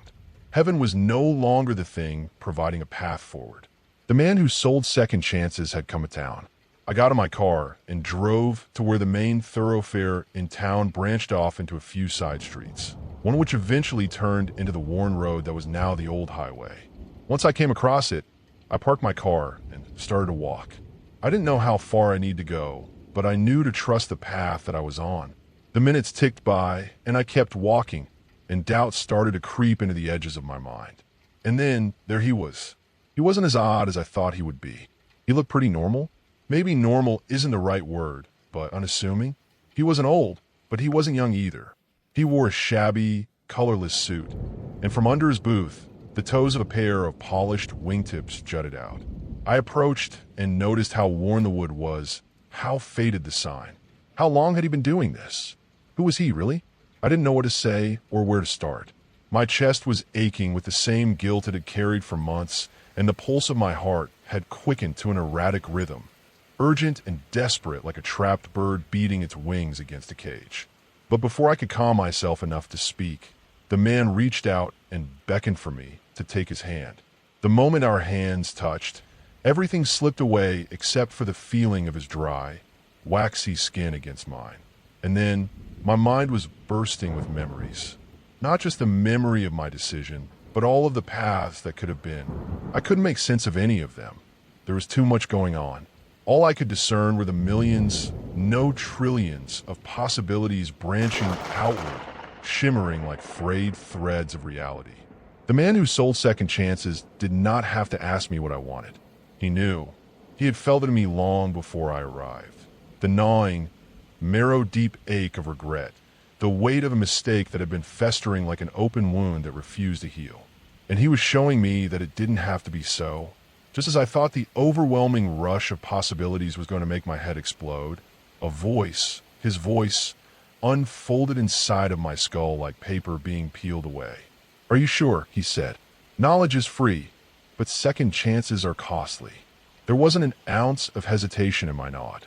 Heaven was no longer the thing providing a path forward. The man who sold second chances had come to town. I got in my car and drove to where the main thoroughfare in town branched off into a few side streets, one which eventually turned into the worn road that was now the old highway. Once I came across it, I parked my car and started to walk. I didn't know how far I needed to go, but I knew to trust the path that I was on. The minutes ticked by, and I kept walking, and doubt started to creep into the edges of my mind. And then, there he was. He wasn't as odd as I thought he would be. He looked pretty normal. Maybe normal isn't the right word, but unassuming. He wasn't old, but he wasn't young either. He wore a shabby, colorless suit, and from under his booth, the toes of a pair of polished wingtips jutted out. I approached and noticed how worn the wood was, how faded the sign. How long had he been doing this? Who was he, really? I didn't know what to say or where to start. My chest was aching with the same guilt it had carried for months, and the pulse of my heart had quickened to an erratic rhythm, urgent and desperate like a trapped bird beating its wings against a cage. But before I could calm myself enough to speak, the man reached out and beckoned for me to take his hand. The moment our hands touched, everything slipped away except for the feeling of his dry, waxy skin against mine. And then, my mind was bursting with memories. Not just the memory of my decision, but all of the paths that could have been. I couldn't make sense of any of them. There was too much going on. All I could discern were the millions, no trillions, of possibilities branching outward, shimmering like frayed threads of reality. The man who sold second chances did not have to ask me what I wanted. He knew. He had felt it in me long before I arrived. The gnawing, marrow-deep ache of regret, the weight of a mistake that had been festering like an open wound that refused to heal. And he was showing me that it didn't have to be so. Just as I thought the overwhelming rush of possibilities was going to make my head explode, a voice, his voice, unfolded inside of my skull like paper being peeled away. "Are you sure?" he said. "Knowledge is free, but second chances are costly." There wasn't an ounce of hesitation in my nod.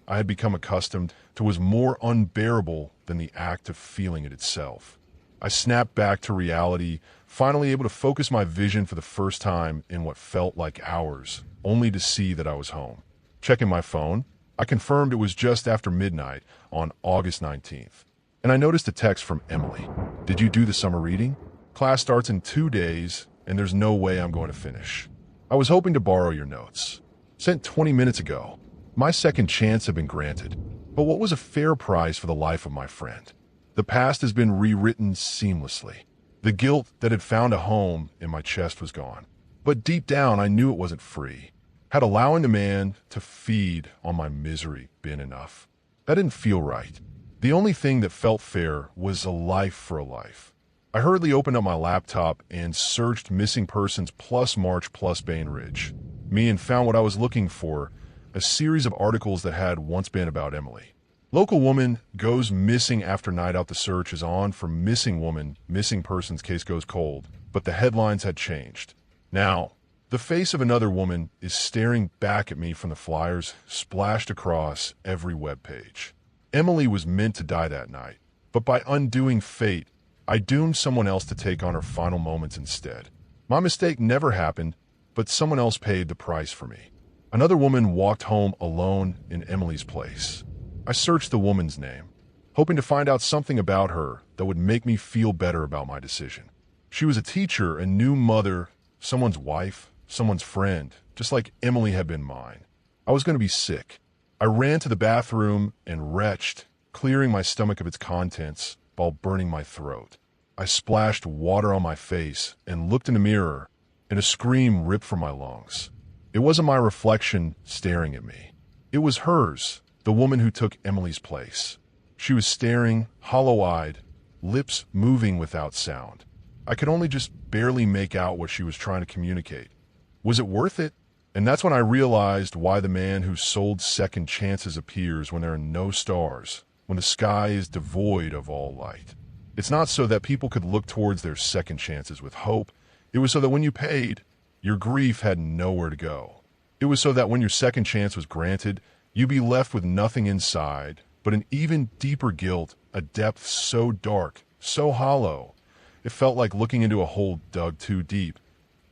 I had become accustomed to was more unbearable than the act of feeling it itself. I snapped back to reality, finally able to focus my vision for the first time in what felt like hours, only to see that I was home. Checking my phone, I confirmed it was just after midnight on August 19th. And I noticed a text from Emily. "Did you do the summer reading? Class starts in 2 days, and there's no way I'm going to finish. I was hoping to borrow your notes. Sent 20 minutes ago. My second chance had been granted. But what was a fair price for the life of my friend? The past has been rewritten seamlessly. The guilt that had found a home in my chest was gone. But deep down, I knew it wasn't free. Had allowing the man to feed on my misery been enough? That didn't feel right. The only thing that felt fair was a life for a life. I hurriedly opened up my laptop and searched missing persons plus March plus Bainbridge. And found what I was looking for, a series of articles that had once been about Emily. Local woman goes missing after night out. The search is on for missing woman, missing persons case goes cold, but the headlines had changed. Now, the face of another woman is staring back at me from the flyers splashed across every webpage. Emily was meant to die that night, but by undoing fate, I doomed someone else to take on her final moments instead. My mistake never happened, but someone else paid the price for me. Another woman walked home alone in Emily's place. I searched the woman's name, hoping to find out something about her that would make me feel better about my decision. She was a teacher, a new mother, someone's wife, someone's friend, just like Emily had been mine. I was going to be sick. I ran to the bathroom and retched, clearing my stomach of its contents while burning my throat. I splashed water on my face and looked in the mirror, and a scream ripped from my lungs. It wasn't my reflection staring at me. It was hers, the woman who took Emily's place. She was staring, hollow-eyed, lips moving without sound. I could only just barely make out what she was trying to communicate. Was it worth it? And that's when I realized why the man who sold second chances appears when there are no stars, when the sky is devoid of all light. It's not so that people could look towards their second chances with hope. It was so that when you paid, your grief had nowhere to go. It was so that when your second chance was granted, you'd be left with nothing inside, but an even deeper guilt, a depth so dark, so hollow, it felt like looking into a hole dug too deep,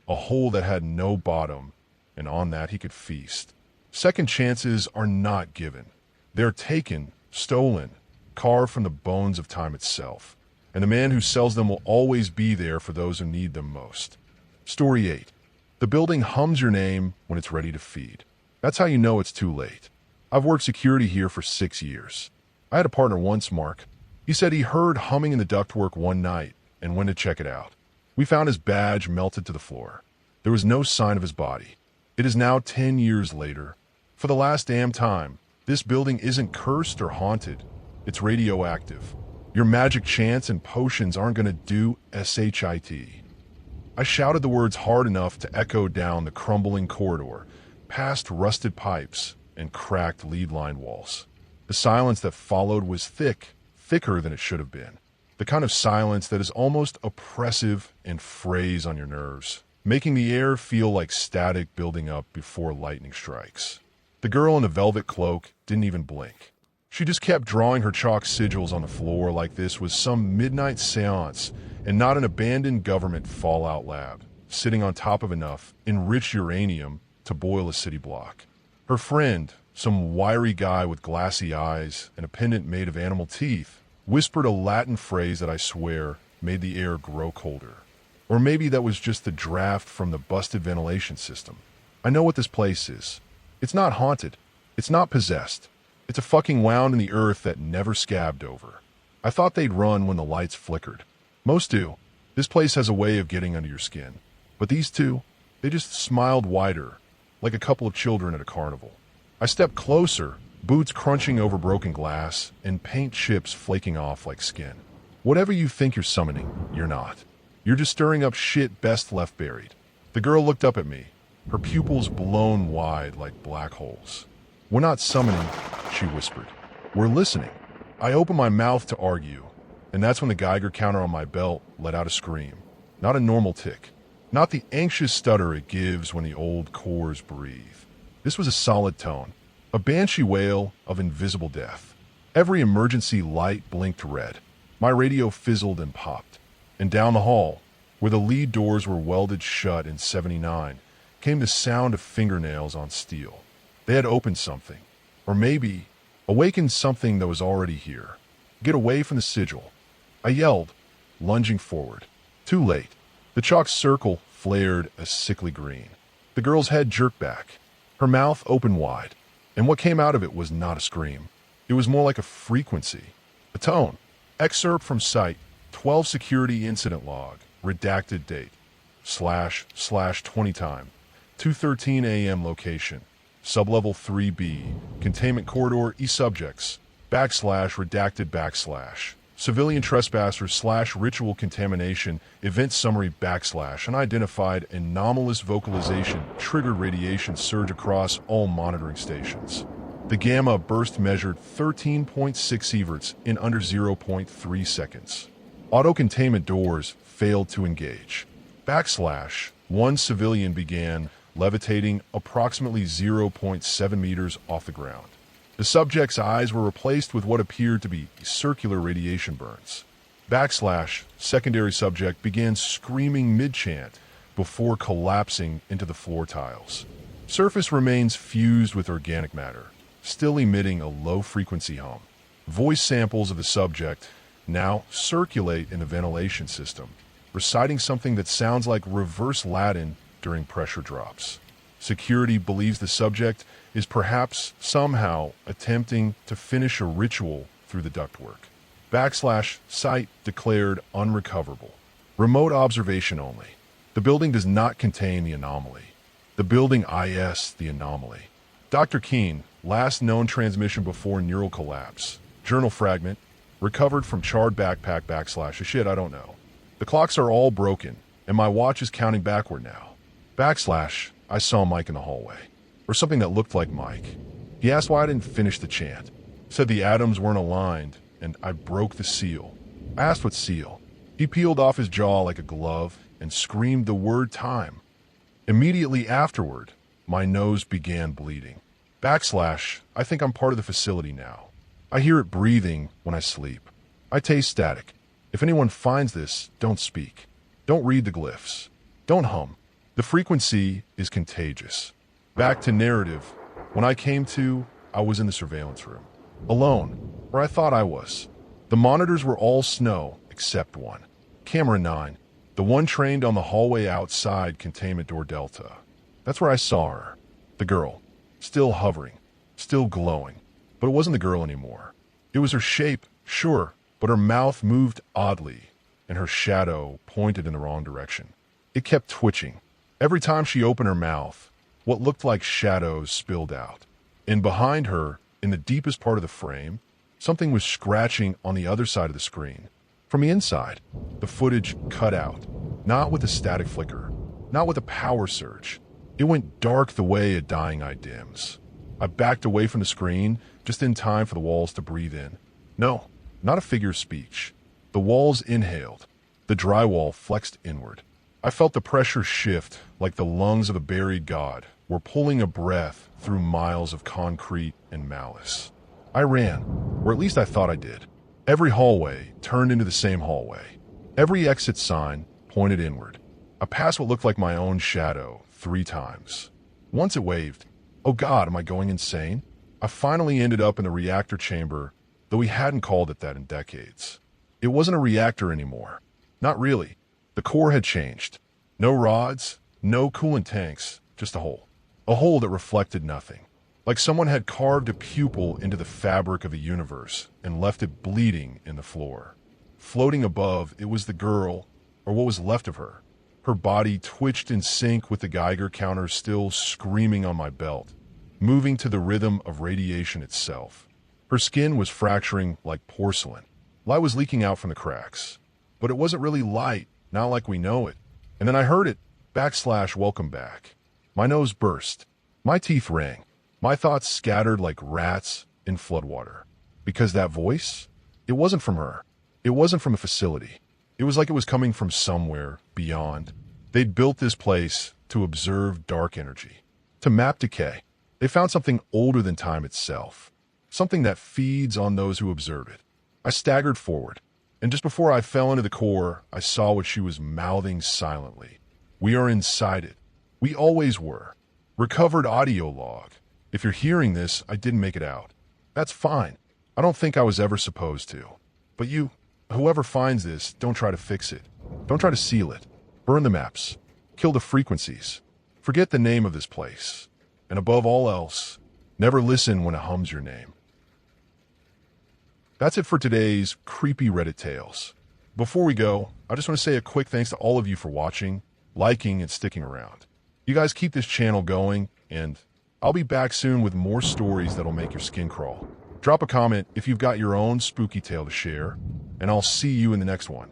a hole that had no bottom, and on that he could feast. Second chances are not given. They're taken, stolen, carved from the bones of time itself, and the man who sells them will always be there for those who need them most. Story 8. The building hums your name when it's ready to feed. That's how you know it's too late. I've worked security here for 6 years. I had a partner once, Mark. He said he heard humming in the ductwork one night and went to check it out. We found his badge melted to the floor. There was no sign of his body. It is now 10 years later. For the last damn time, this building isn't cursed or haunted. It's radioactive. Your magic chants and potions aren't going to do shit. I shouted the words hard enough to echo down the crumbling corridor, past rusted pipes and cracked lead-lined walls. The silence that followed was thicker than it should have been. The kind of silence that is almost oppressive and frays on your nerves, making the air feel like static building up before lightning strikes. The girl in the velvet cloak didn't even blink. She just kept drawing her chalk sigils on the floor like this was some midnight seance and not an abandoned government fallout lab, sitting on top of enough enriched uranium to boil a city block. Her friend, some wiry guy with glassy eyes and a pendant made of animal teeth, whispered a Latin phrase that I swear made the air grow colder. Or maybe that was just the draft from the busted ventilation system. I know what this place is. It's not haunted. It's not possessed. It's a fucking wound in the earth that never scabbed over. I thought they'd run when the lights flickered. Most do. This place has a way of getting under your skin. But these two, they just smiled wider, like a couple of children at a carnival. I stepped closer, boots crunching over broken glass, and paint chips flaking off like skin. Whatever you think you're summoning, you're not. You're just stirring up shit best left buried. The girl looked up at me, her pupils blown wide like black holes. "We're not summoning," she whispered. "We're listening." I opened my mouth to argue, and that's when the Geiger counter on my belt let out a scream. Not a normal tick. Not the anxious stutter it gives when the old cores breathe. This was a solid tone. A banshee wail of invisible death. Every emergency light blinked red. My radio fizzled and popped. And down the hall, where the lead doors were welded shut in 79, came the sound of fingernails on steel. They had opened something. Or maybe awakened something that was already here. Get away from the sigil. I yelled, lunging forward. Too late. The chalk circle flared a sickly green. The girl's head jerked back. Her mouth opened wide. And what came out of it was not a scream. It was more like a frequency. A tone. Excerpt from site. 12 security incident log. Redacted date. / 20 time. 2:13 a.m. location. Sublevel 3B. Containment corridor E subjects. / redacted / civilian trespassers / ritual contamination. Event summary / unidentified anomalous vocalization triggered radiation surge across all monitoring stations. The gamma burst measured 13.6 sieverts in under 0.3 seconds. Auto containment doors failed to engage. / one civilian began levitating approximately 0.7 meters off the ground. The subject's eyes were replaced with what appeared to be circular radiation burns. / secondary subject began screaming mid-chant before collapsing into the floor tiles. Surface remains fused with organic matter, still emitting a low-frequency hum. Voice samples of the subject now circulate in the ventilation system, reciting something that sounds like reverse Latin during pressure drops. Security believes the subject is perhaps somehow attempting to finish a ritual through the ductwork. / site declared unrecoverable. Remote observation only. The building does not contain the anomaly. The building is the anomaly. Dr. Keene, last known transmission before neural collapse. Journal fragment, recovered from charred backpack / shit I don't know. The clocks are all broken, and my watch is counting backward now. / I saw Mike in the hallway. Or something that looked like Mike. He asked why I didn't finish the chant. Said the atoms weren't aligned, and I broke the seal. I asked what seal. He peeled off his jaw like a glove and screamed the word time. Immediately afterward, my nose began bleeding. / I think I'm part of the facility now. I hear it breathing when I sleep. I taste static. If anyone finds this, don't speak. Don't read the glyphs. Don't hum. The frequency is contagious. Back to narrative. When I came to, I was in the surveillance room. Alone, where I thought I was. The monitors were all snow, except one. Camera 9, the one trained on the hallway outside containment door Delta. That's where I saw her. The girl. Still hovering. Still glowing. But it wasn't the girl anymore. It was her shape, sure, but her mouth moved oddly, and her shadow pointed in the wrong direction. It kept twitching. Every time she opened her mouth, what looked like shadows spilled out. And behind her, in the deepest part of the frame, something was scratching on the other side of the screen. From the inside, the footage cut out, not with a static flicker, not with a power surge. It went dark the way a dying eye dims. I backed away from the screen just in time for the walls to breathe in. No, not a figure of speech. The walls inhaled. The drywall flexed inward. I felt the pressure shift like the lungs of a buried god were pulling a breath through miles of concrete and malice. I ran, or at least I thought I did. Every hallway turned into the same hallway. Every exit sign pointed inward. I passed what looked like my own shadow 3 times. Once it waved. Oh God, am I going insane? I finally ended up in the reactor chamber, though we hadn't called it that in decades. It wasn't a reactor anymore. Not really. The core had changed. No rods, no coolant tanks, just a hole. A hole that reflected nothing. Like someone had carved a pupil into the fabric of the universe and left it bleeding in the floor. Floating above, it was the girl, or what was left of her. Her body twitched in sync with the Geiger counter still screaming on my belt, moving to the rhythm of radiation itself. Her skin was fracturing like porcelain. Light was leaking out from the cracks. But it wasn't really light, not like we know it. And then I heard it, / welcome back. My nose burst. My teeth rang. My thoughts scattered like rats in floodwater. Because that voice, it wasn't from her. It wasn't from a facility. It was like it was coming from somewhere beyond. They'd built this place to observe dark energy, to map decay, They found something older than time itself, something that feeds on those who observe it. I staggered forward, and just before I fell into the core, I saw what she was mouthing silently. We are inside it. We always were. Recovered audio log. If you're hearing this, I didn't make it out. That's fine. I don't think I was ever supposed to. But you, whoever finds this, don't try to fix it. Don't try to seal it. Burn the maps. Kill the frequencies. Forget the name of this place. And above all else, never listen when it hums your name. That's it for today's creepy Reddit tales. Before we go, I just want to say a quick thanks to all of you for watching, liking, and sticking around. You guys keep this channel going, and I'll be back soon with more stories that'll make your skin crawl. Drop a comment if you've got your own spooky tale to share, and I'll see you in the next one.